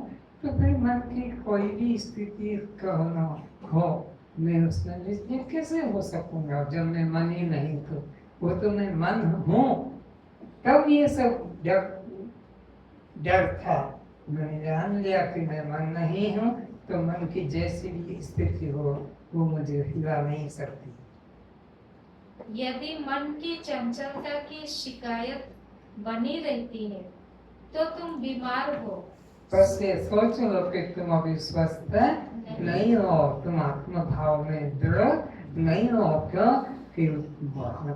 तो फिर मन की कोई भी स्थिति कहो न हो, मैं उसमें विचलित कैसे हो सकूंगा जब मैं मन ही नहीं। तो वो तो मैं मन हूँ। तब ये सब डर था। मैंने जान लिया कि मैं मन नहीं हूँ, तो मन की जैसी भी स्थिति हो वो मुझे हिला नहीं सकती। यदि मन की चंचलता की शिकायत बनी रहती है तो तुम बीमार हो। बस ये सोच लो कि तुम अभी स्वस्थ नहीं हो, तुम आत्म भाव में दृढ़ नहीं हो। क्यों कि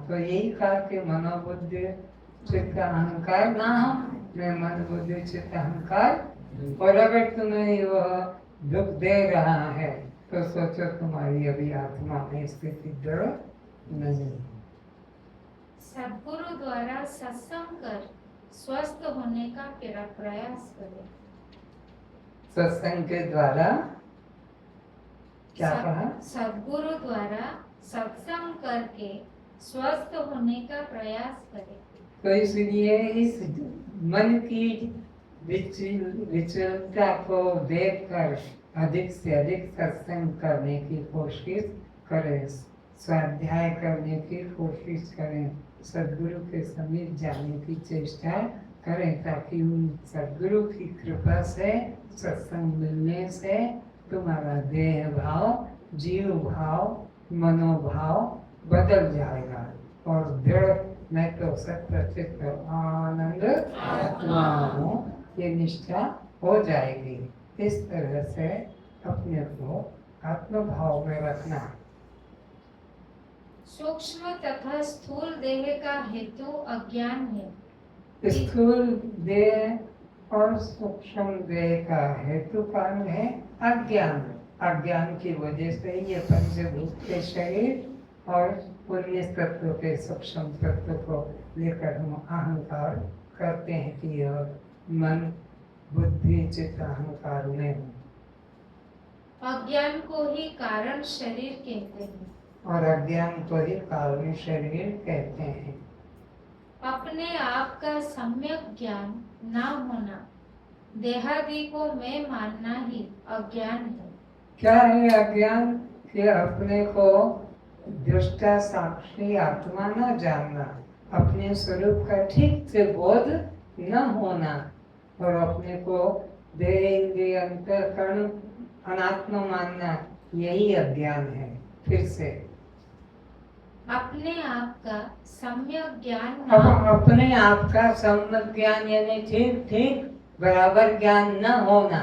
तो यही कहा कि मनोबुद्धि चित्त अहंकार ना हो, मैं मन बुद्धि चित्त अहंकार। और अगर तुम्हें वह दुख दे रहा है तो सोचो तुम्हारी अभी आत्मा में स्थिति दृढ़ नहीं। सद्गुरु द्वारा सत्संग कर स्वस्थ होने का प्रयास करें। सत्संग के द्वारा क्या कहा? सद्गुरु द्वारा सत्संग करके स्वस्थ होने का प्रयास करें। तो इसलिए इस मन की विचलता को देखकर अधिक से अधिक सत्संग करने की कोशिश करें, स्वाध्याय करने की कोशिश करें, सद्गुरु के समीप जाने की चेष्टा करें, ताकि उन सद्गुरु की कृपा से, सत्संग मिलने से तुम्हारा देह भाव, जीव भाव, मनोभाव बदल जाएगा और दृढ़ मैं तो सत्य चित्त आनंद आत्मा हूँ, ये निष्ठा हो जाएगी। इस तरह से अपने को आत्मभाव में रखना। सूक्ष्म तथा स्थूल देह का हेतु अज्ञान है। स्थूल देह और सूक्ष्म देह का हेतु कारण है अज्ञान। अज्ञान की वजह से ये पंचभूत के शरीर और पुण्य तत्व के सूक्ष्म तत्व को लेकर हम अहंकार करते हैं कि यह मन, बुद्धि, चित्त, अहंकार में हूँ। अज्ञान को ही कारण शरीर कहते हैं और अज्ञान को ही कारण शरीर कहते हैं। अपने आप का सम्यक ज्ञान ना होना, देहादि को मैं मानना ही अज्ञान है। क्या है अज्ञान? कि अपने को दृष्टा साक्षी आत्मा न जानना, अपने स्वरूप का ठीक से बोध न होना और अपने को देह, इंद्रिय, अंतःकरण अनात्मा मानना, यही अज्ञान है। फिर से अपने आप का सम्यक ज्ञान अब अपने आप का सम्यक ज्ञान यानी ठीक ठीक बराबर ज्ञान न होना।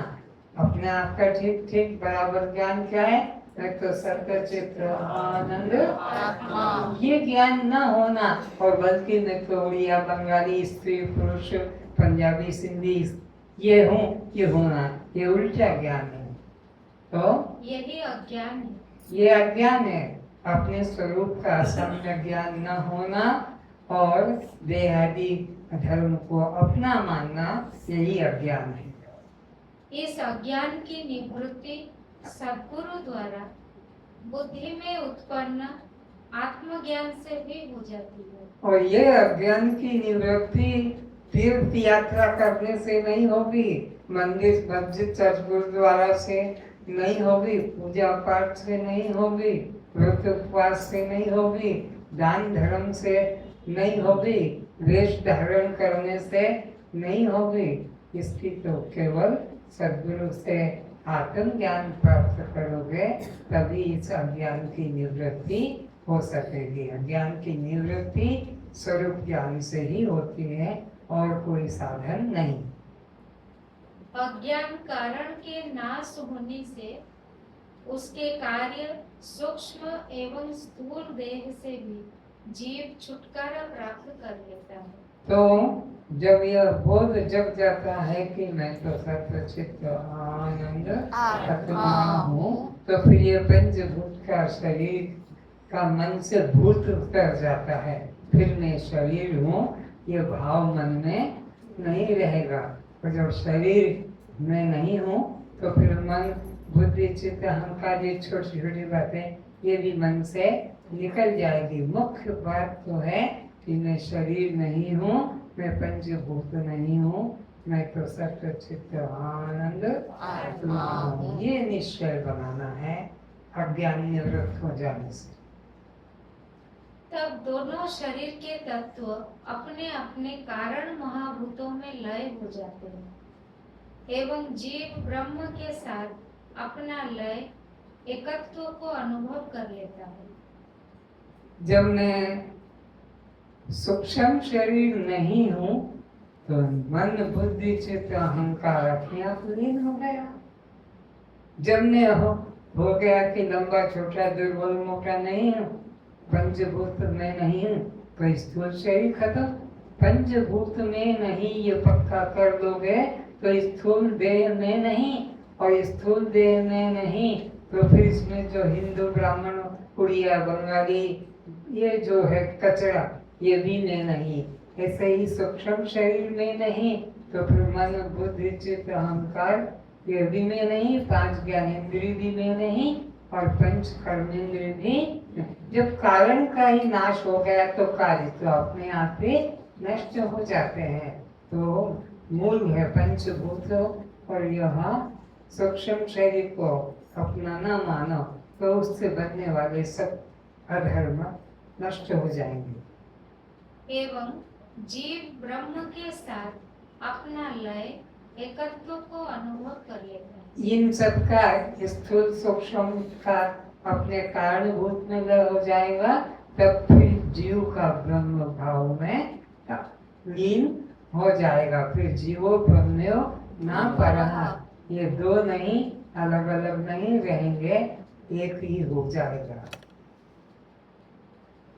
अपने आप का ठीक ठीक बराबर ज्ञान क्या है? तो सत्य चित्त आनंद आत्मा, ये ज्ञान न होना और बल्कि मैं तो उड़िया, बंगाली, स्त्री, पुरुष, पंजाबी, सिंधी ये हूँ, ये होना, ये उल्टा ज्ञान है। तो यही अज्ञान है। ये अज्ञान है। अपने स्वरूप का सम्यक ज्ञान न होना और देहादि धर्म को अपना मानना, यही अज्ञान है। इस अज्ञान की निवृत्ति सद्गुरु द्वारा बुद्धि में उत्पन्न आत्मज्ञान से भी हो जाती है। और ये अज्ञान की निवृत्ति तीर्थ यात्रा करने से नहीं होगी, मंदिर, मस्जिद, चर्च, गुरुद्वारा से नहीं होगी, पूजा पाठ से नहीं होगी, व्रत उपवास से नहीं होगी, दान धर्म से नहीं होगी, वेश धारण करने से नहीं होगी। इसकी तो केवल सद्गुरु से आत्म ज्ञान प्राप्त करोगे, तभी इस अज्ञान की निवृत्ति हो सकेगी। अज्ञान की निवृत्ति स्वरूप ज्ञान से ही होती है और कोई साधन नहीं। अज्ञान कारण के नाश होने से उसके कार्य सूक्ष्म एवं स्थूल देह से भी जीव छुटकारा प्राप्त कर लेता है। तो जब यह बोध जग जाता है कि मैं तो सत्य चित्त आनंद आत्मा हूँ, तो फिर ये पंचभूत का शरीर का मन से भूत उतर जाता है। फिर मैं शरीर हूँ, ये भाव मन में नहीं रहेगा। और जब शरीर में नहीं हूँ तो फिर मन, बुद्धि, चित्त, अहंकार, ये छोटी छोटी बातें ये भी मन से निकल जाएगी। मुख्य बात तो है कि मैं शरीर नहीं हूँ, मैं पंचभूत नहीं हूँ, मैं तो सत्य चित्त आनंद आत्मा हूँ। ये निश्चय बनाना है अज्ञान निवृत्त हो जाने से। तब दोनों शरीर के तत्व अपने अपने कारण महाभूतों में लय हो जाते हैं एवं जीव ब्रह्म के साथ अपना लय एकत्व को अनुभव कर लेता है। जब मैं सूक्ष्म शरीर नहीं हूँ तो मन, बुद्धि, चित्त, अहंकार अपने आप लीन हो गया। जब मैं हो गया कि लंबा, छोटा, दुर्बल, मोटा नहीं हूँ, पंचभूत में नहीं हूँ, तो स्थूल शरीर खत्म। पंचभूत में नहीं ये पक्का कर लोगे तो स्थूल देह में नहीं, और स्थूल देह में नहीं तो फिर इसमें जो हिंदू, ब्राह्मण, उड़िया, बंगाली ये जो है कचरा, ये भी में नहीं। ऐसे ही सूक्ष्म शरीर में नहीं तो फिर मन, बुद्धि, चित्त, अहंकार ये भी में नहीं, 5 ज्ञानेंद्रिय भी में नहीं और 5 कर्मेंद्रिय भी जब कारण का ही नाश हो गया तो कार्य तो अपने आप ही नष्ट हो जाते हैं। तो मूल है पंचभूत और यहाँ सूक्ष्म शरीर को अपना न मानो तो उससे बनने वाले सब अधर्म नष्ट हो जाएंगे। एवं जीव ब्रह्म के साथ अपना लय एकत्व को अनुभव कर लेता है। इन सब का स्थूल सूक्ष्म का अपने कारणभूत में लय हो जाएगा, तब फिर जीव का ब्रह्म भाव में लीन हो जाएगा। फिर जीवो ब्रह्मयो ना परहा, ये दो नहीं, अलग अलग नहीं रहेंगे, एक ही हो जाएगा।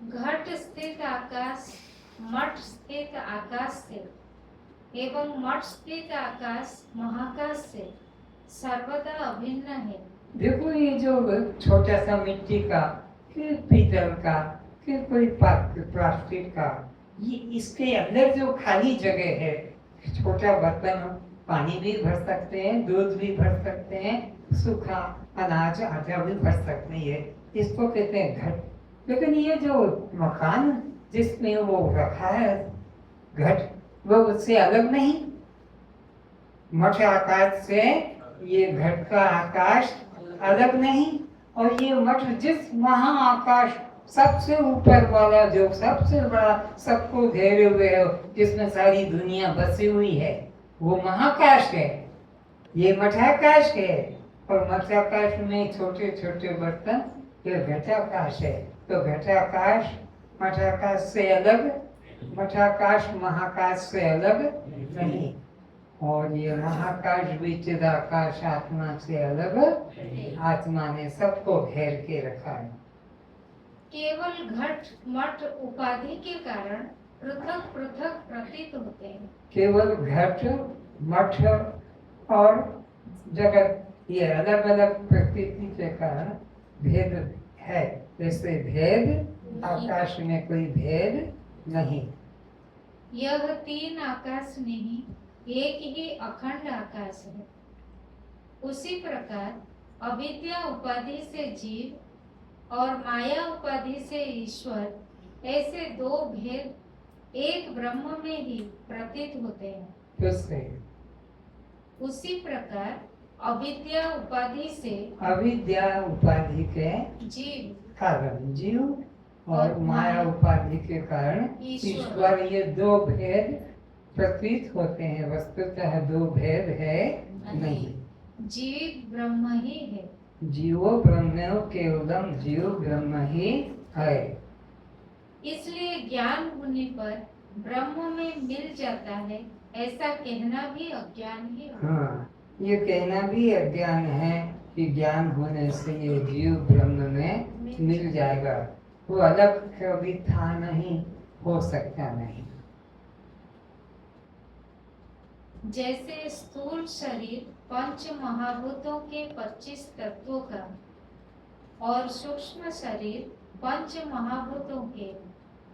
घट स्थित आकाश मठ स्थित आकाश से एवं मठ स्थित आकाश महाकाश से सर्वदा अभिन्न है। देखो ये जो छोटा सा मिट्टी का, फिर पीतल का, फिर कोई प्लास्टिक का, ये इसके अंदर जो खाली जगह है, छोटा बर्तन, पानी भी भर सकते हैं, दूध भी भर सकते हैं, सूखा अनाज आटा भी भर सकते हैं, इसको कहते हैं घट। लेकिन ये जो मकान जिसमें वो रखा है घट, वो उससे अलग नहीं। मठ आकाश से ये घट का आकाश अलग नहीं, और ये मठ जिस महाआकाश सबसे ऊपर वाला जो सबसे बड़ा सबको घेरे हुए है, जिसमें सारी दुनिया बसी हुई है, वो महाकाश है, ये मठाकाश है। और मठाकाश में छोटे छोटे बर्तन ये घटाकाश है। तो घटाकाश मठाकाश से अलग, मठाकाश महाकाश से अलग नहीं, और ये महाकाश भी चिदाकाश आत्मा से अलग, आत्मा ने सबको घेर के रखा है। केवल घट मठ उपाधि के कारण पृथक पृथक प्रतीत होते हैं। केवल घट मठ और जगत ये अलग अलग प्रकृति के कारण भेद है। जैसे भेद आकाश में कोई भेद नहीं। यह तीन आकाश नहीं, एक ही अखंड आकाश है। उसी प्रकार अविद्या उपाधि से जीव और माया उपाधि से ईश्वर, ऐसे दो भेद एक ब्रह्म में ही प्रतीत होते हैं। उसी प्रकार अविद्या उपाधि से, अविद्या उपाधि के जीव कारण जीव और माया उपाधि के कारण ईश्वर, ये दो भेद प्रतीत होते हैं। वस्तुतः दो भेद है नहीं, जीव ब्रह्म ही है। जीवो ब्रह्मो केवलम, जीव ब्रह्म ही है। इसलिए ज्ञान होने पर ब्रह्म में मिल जाता है, ऐसा कहना भी अज्ञान ही है। हाँ, ये कहना भी अज्ञान है कि ज्ञान होने से ये जीव ब्रह्म में मिल जाएगा। वो अलग कभी था नहीं, हो सकता नहीं। जैसे स्थूल शरीर पंच महाभूतों के 25 तत्वों का और सूक्ष्म शरीर पंच महाभूतों के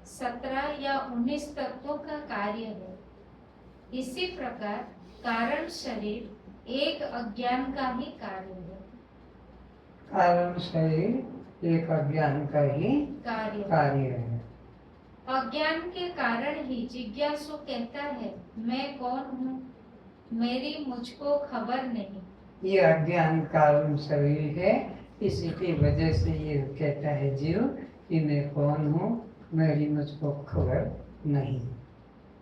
17 या 19 तत्वों का कार्य है, इसी प्रकार कारण शरीर एक अज्ञान का ही कार्य है। कारण शरीर एक अज्ञान का ही कार्य है। अज्ञान के कारण ही जिज्ञासु कहता है, मैं कौन हूँ, मेरी मुझको खबर नहीं। ये अज्ञान कारण शरीर है, इसी की वजह से ये कहता है जीव कि मैं कौन हूँ, मेरी मुझको खबर नहीं।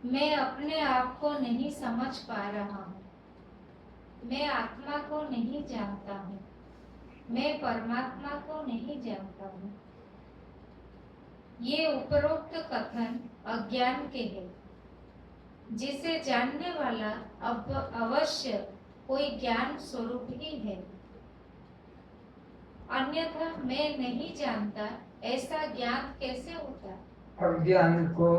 मैं अपने आप को नहीं समझ पा रहा हूँ, मैं आत्मा को नहीं जानता हूँ, मैं परमात्मा को नहीं जानता हूँ। ये उपरोक्त कथन अज्ञान के है, जिसे जानने वाला अब अवश्य कोई ज्ञान स्वरूप ही है। अन्यथा मैं नहीं जानता, ऐसा ज्ञान कैसे होता? अज्ञान को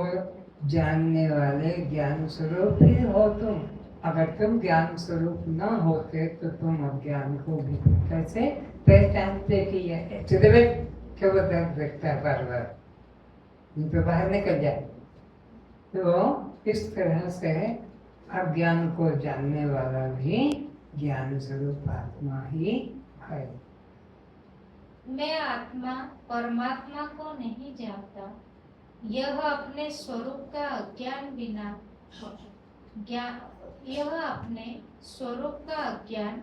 जानने वाले ज्ञान स्वरूप ही हो तुम। अगर तुम ज्ञान स्वरूप न होते तो तुम अज्ञान को भी कैसे पहचानते कि ये क्यों देखता है बार बार, तो बाहर निकल जाए। तो इस तरह से अज्ञान को जानने वाला भी ज्ञान स्वरूप आत्मा ही है। मैं आत्मा परमात्मा को नहीं जानता। यह अपने स्वरूप का अज्ञान बिना यह अपने स्वरूप का अज्ञान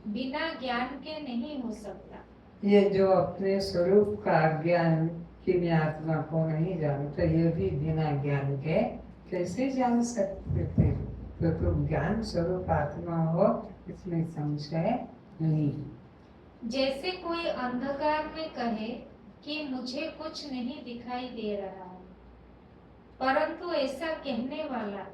बिना ज्ञान के नहीं हो सकता। ये जो अपने स्वरूप का अज्ञान कि मैं आत्मा को नहीं जानता, ये भी बिना ज्ञान के कैसे जान सकते थे? तो तुम ज्ञान स्वरूप आत्मा हो, इसमें संशय नहीं। जैसे कोई अंधकार में कहे कि मुझे कुछ नहीं दिखाई दे रहा है, परंतु ऐसा कहने वाला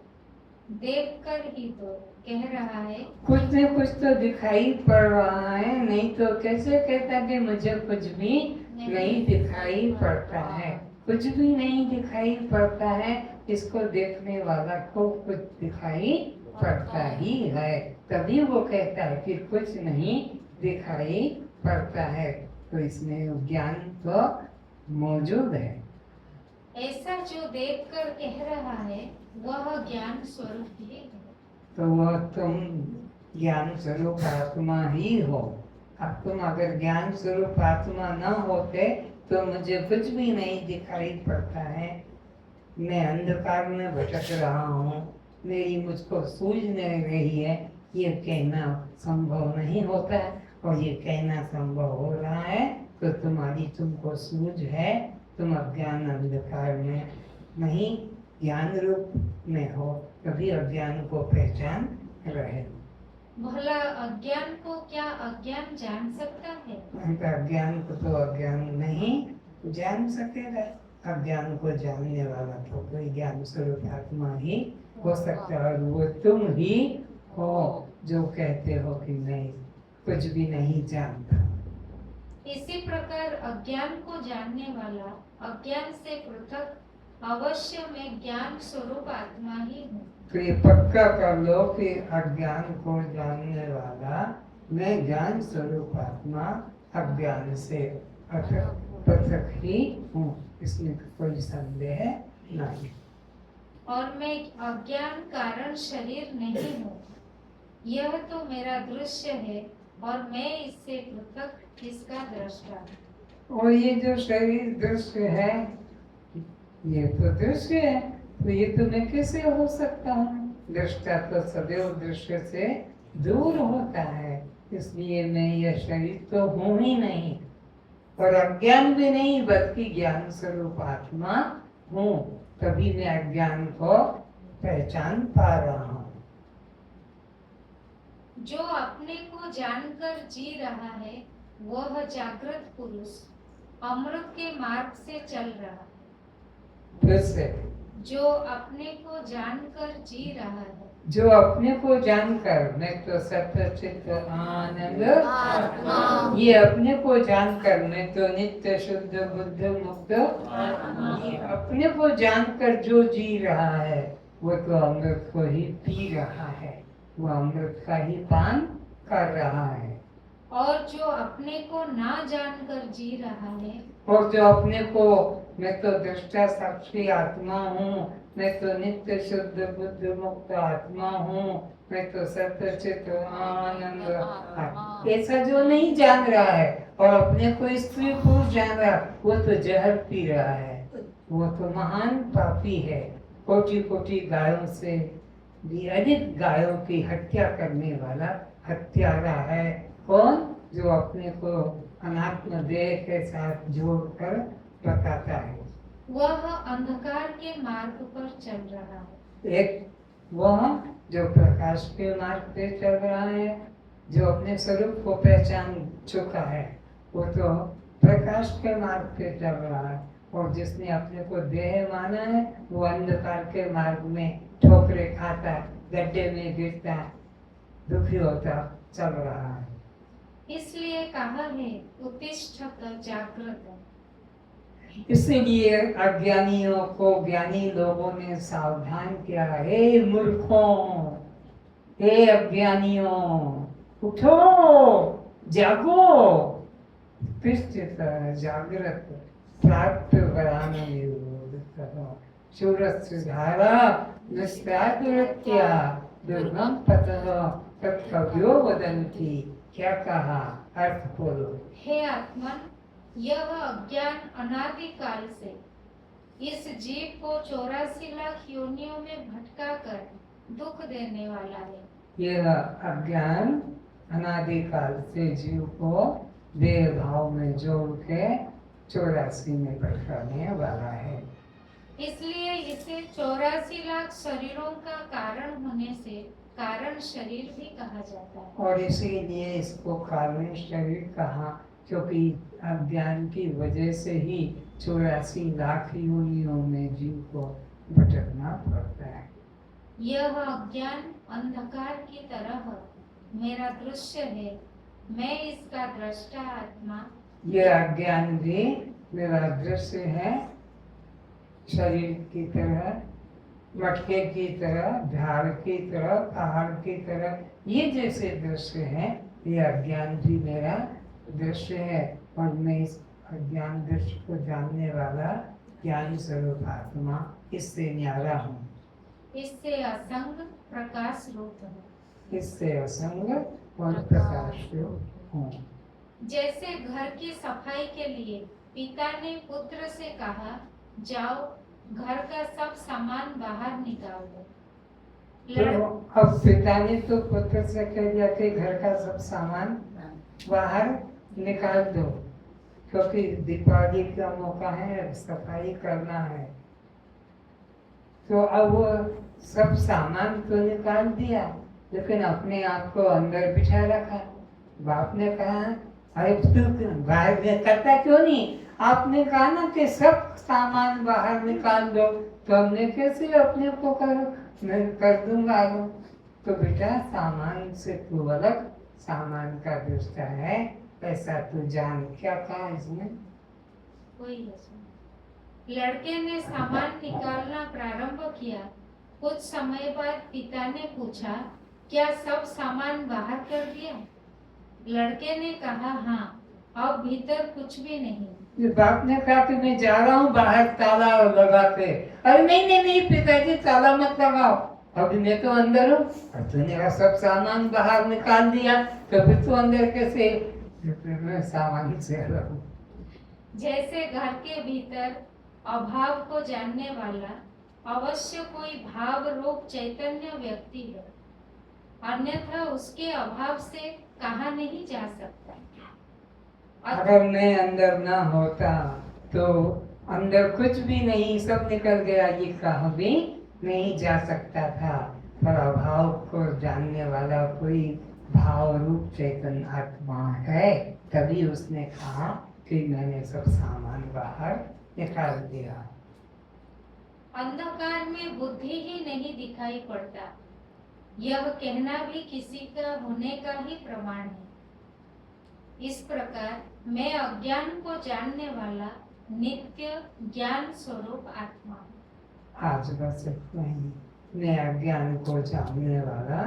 देखकर ही तो कह रहा है कुछ न कुछ तो दिखाई पड़ रहा है, नहीं तो कैसे कहता कि मुझे कुछ भी नहीं दिखाई पड़ता है। कुछ भी नहीं दिखाई पड़ता है, इसको देखने वाला को कुछ दिखाई पड़ता ही है, तभी वो कहता है कि कुछ नहीं दिखाई पड़ता है। तो इसमें ज्ञान तो मौजूद है। ऐसा जो देखकर कह रहा है वह ज्ञान स्वरूप ही है। तो वह तुम ज्ञान स्वरूप आत्मा ही हो। अब तुम अगर ज्ञान स्वरूप आत्मा न होते तो मुझे कुछ भी नहीं दिखाई पड़ता है, मैं अंधकार में भटक रहा हूँ, मेरी मुझको सूझ नहीं रही है, ये कहना संभव नहीं होता। और ये कहना संभव हो रहा है तो तुमको सूझ है, तुम अज्ञान अंधकार में नहीं ज्ञान रूप में हो, कभी अज्ञान को पहचान रहे। भला अज्ञान को क्या अज्ञान जान सकता है? अज्ञान को तो अज्ञान नहीं जान सकेगा। अज्ञान को जानने वाला तो कोई ज्ञान स्वरूप आत्मा ही हो सकता है, और वो तुम ही हो जो कहते हो कि नहीं कुछ भी नहीं जानता। इसी प्रकार अज्ञान को जानने वाला अज्ञान से पृथक अवश्य में ज्ञान स्वरूप आत्मा ही हूँ। तो ये पक्का कर लो कि अज्ञान को जानने वाला मैं ज्ञान स्वरूप आत्मा अज्ञान से पृथक ही हूँ, इसमें कोई संदेह नहीं। और मैं अज्ञान कारण शरीर नहीं हूँ, यह तो मेरा दृश्य है और मैं इससे पृथक इसका दृष्टा। और ये जो शरीर दृश्य है, ये तो दृश्य है, तो ये तो मैं कैसे हो सकता हूँ? दृष्टा तो सदैव दृश्य से दूर होता है, इसलिए मैं यह शरीर तो हूँ ही नहीं, और अज्ञान भी नहीं, बल्कि ज्ञान स्वरूप आत्मा हूँ, तभी मैं अज्ञान को पहचान पा रहा हूँ। जो अपने को जानकर जी रहा है वह जागृत पुरुष अमृत के मार्ग से चल रहा है। फिर से, जो अपने को जानकर जी रहा है, जो अपने को जानकर, मैं तो सत्य चित्त आनंद आत्मा, ये अपने को जानकर मैं तो नित्य शुद्ध बुद्ध मुक्त, ये अपने को जानकर जो जी रहा है वो तो अमृत को ही पी रहा है, वो अमृत का ही पान कर रहा है। और जो अपने को ना जानकर जी रहा है, और जो अपने को मैं तो दृष्टा साक्षी आत्मा हूँ, मैं तो नित्य शुद्ध बुद्ध मुक्त आत्मा हूँ, मैं तो सत्य चित्त आनंद आत्मा, ऐसा जो नहीं जान रहा है और अपने को स्त्री पुरुष जान रहा, वो तो जहर पी रहा है, वो तो महान पापी है। कोटि कोटि गायों से भी अधिक गायों की हत्या करने वाला हत्यारा है। कौन? जो अपने को अनात्म देह के साथ जोड़कर बताता है। वह अंधकार के मार्ग पर चल रहा है। एक वह जो प्रकाश के मार्ग पे चल रहा है, जो अपने स्वरूप को पहचान चुका है, वो तो प्रकाश के मार्ग पे चल रहा है, और जिसने अपने को देह माना है वो अंधकार के मार्ग में ठोकरे खाता, गड्ढे में गिरता, दुखी होता चल रहा है। इसलिए कहा है उत्तिष्ठत जागृत। इसलिए अज्ञानियों को ज्ञानी लोगों ने सावधान किया, हे मूर्खों, हे अज्ञानियों, उठो, जागो, उत्तिष्ठत जागृत, प्राप्त वरान शूरस्य धारा निस्त्यागृत्या दुर्गम पतः तत्कव्यो वदन्ति। क्या कहा? अर्थ बोलो। हे आत्मन, यह अज्ञान अनादिकाल से इस जीव को 84 लाख योनियों में भटका कर दुख देने वाला है। यह अज्ञान अनादिकाल से जीव को देह भाव में जोड़ के 84 में भटकाने वाला है। इसलिए इसे 84 लाख शरीरों का कारण होने से कारण शरीर भी कहा जाता है। और इसीलिए इसको कारण शरीर कहा, क्योंकि अज्ञान की वजह से ही 84 लाख योनियों में जीव को भटकना पड़ता है। यह अज्ञान अंधकार की तरह मेरा दृश्य है, मैं इसका दृष्टा आत्मा। यह अज्ञान भी मेरा दृश्य है, शरीर की तरह, मटके की तरह, झाड़ की तरह, पहाड़ की तरह, ये जैसे दृश्य है, ये अज्ञान भी मेरा दृश्य है। और मैं इस अज्ञान दृश्य को जानने वाला ज्ञान स्वरूप आत्मा, इससे न्यारा हूँ, इससे असंग प्रकाश रूप है। इससे असंग और प्रकाश रूप हूँ। जैसे घर की सफाई के लिए पिता ने पुत्र से कहा, जाओ घर का सब सामान बाहर निकाल दो। तो अब पिता ने तो पुत्र से कह दिया कि घर का सब सामान बाहर निकाल दो, क्योंकि दीपावली का मौका है, सफाई करना है। तो अब वो सब सामान तो निकाल दिया, लेकिन अपने आप को अंदर बिठा रखा। बाप ने कहा, अरे तू बाहर करता क्यों नहीं? आपने कहा ना कि सब सामान बाहर निकाल दो, तो हमने कैसे अपने को मैं कर दूंगा। तो बेटा सामान से तू अलग, सामान का दृष्टा है, ऐसा तू जान। क्या कहा इसमें? लड़के ने सामान निकालना प्रारंभ किया। कुछ समय बाद पिता ने पूछा, क्या सब सामान बाहर कर दिया? लड़के ने कहा, हाँ, अब भीतर कुछ भी नहीं। बाप ने कहा कि मैं जा रहा हूँ बाहर ताला लगाते। अरे नहीं पिताजी, ताला मत लगाओ, अभी मैं तो अंदर हूँ। और तूने सब सामान बाहर निकाल दिया, तो फिर तू अंदर कैसे? मैं सामान से अलग हूँ। जैसे घर के भीतर अभाव को जानने वाला अवश्य कोई भाव रूप चैतन्य व्यक्ति है, अन्यथा उसके अभाव से कहा नहीं जा सकता। अगर मैं अंदर ना होता तो अंदर कुछ भी नहीं, सब निकल गया, ये कहा भी नहीं जा सकता था। पर अभाव को जानने वाला कोई भाव रूप चैतन्य आत्मा है, तभी उसने कहा कि मैंने सब सामान बाहर निकाल दिया। अंधकार में बुद्धि ही नहीं दिखाई पड़ता, यह कहना भी किसी का होने का ही प्रमाण है। इस प्रकार मैं अज्ञान को जानने वाला नित्य ज्ञान स्वरूप आत्मा। आज बस इतना ही। मैं अज्ञान को जानने वाला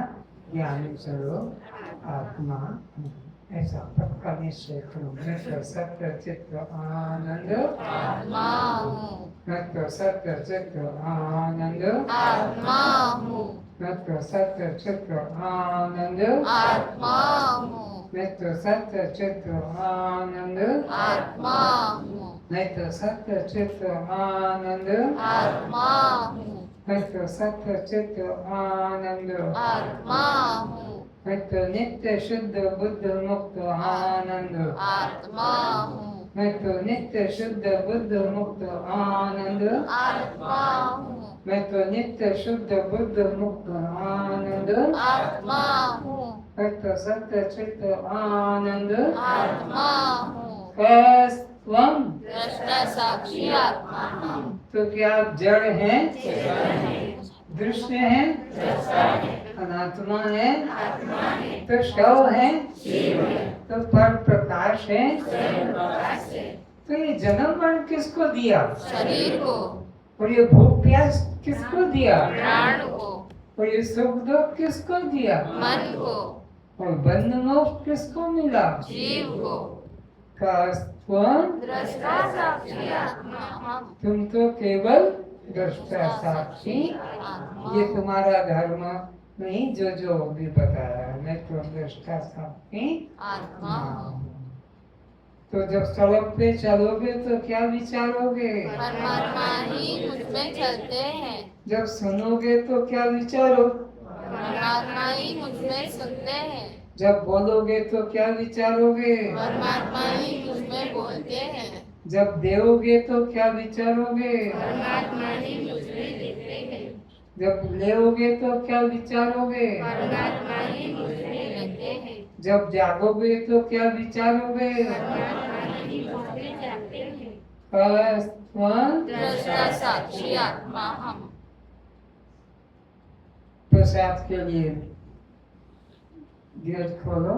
ज्ञान स्वरूप आत्मा हूँ, ऐसा पक्का निश्चय करो। मैं तो सत्य चित्त आनंद आत्मा हूँ, मैं तो सत्य चित्त आनंद आत्मा हूँ, मैं तो सत्य चित्त आनंद आत्मा हूँ, मैं तो सत्य चित्त आनंद आत्मा हूँ, मैं तो सत्य चित्त आनंद आत्मा हूँ, मैं तो सत्य चित्त आनंद आत्मा हूँ, मैं तो नित्य शुद्ध बुद्ध मुक्त आनंद आत्मा हूँ, मैं तो नित्य शुद्ध बुद्ध मुक्त आनंद आत्मा हूँ, मैं तो नित्य शुद्ध बुद्ध मुक्त आनंद आत्मा हूँ, मैं तो सत्य चित्त आनंद आत्मा हूँ, त्वम। दृष्टा साक्षी आत्मा हूँ। तो क्या आप जड़ हैं, दृश्य हैं, अनात्मा है, तो शव है, तो पर प्रकाश है। तो ये जन्म मरण किसको दिया? शरीर को, और ये भूख प्यास किसको दिया? प्राण को, और ये सुख दुख किसको दिया? मन को, और बंध मोक्ष किसको मिला? जीव को। दृष्टा साक्षी आत्मा हम। तुम तो केवल दृष्टा साक्षी, ये तुम्हारा धर्म नहीं, जो भी बताया। मैं तो दृष्टा साक्षी आत्मा हूँ। तो जब सड़क पे चलोगे तो क्या विचारोगे? परमात्मा ही मुझ में चलते हैं। जब सुनोगे तो क्या विचारो? परमात्मा ही मुझ में सुनते हैं। जब बोलोगे तो क्या विचारोगे? परमात्मा ही मुझ में बोलते हैं। जब देओगे तो क्या विचारोगे? परमात्मा ही मुझ में देते हैं। जब लेओगे तो क्या विचारोगे? परमात्मा ही मुझ में लेते हैं। जब जागोगे तो क्या विचारोगे? परमात्मा ही मुझ में जाते हैं। First one, दृष्टा साक्षी आत्मा हम। प्रसाद के लिए गेट खोलो।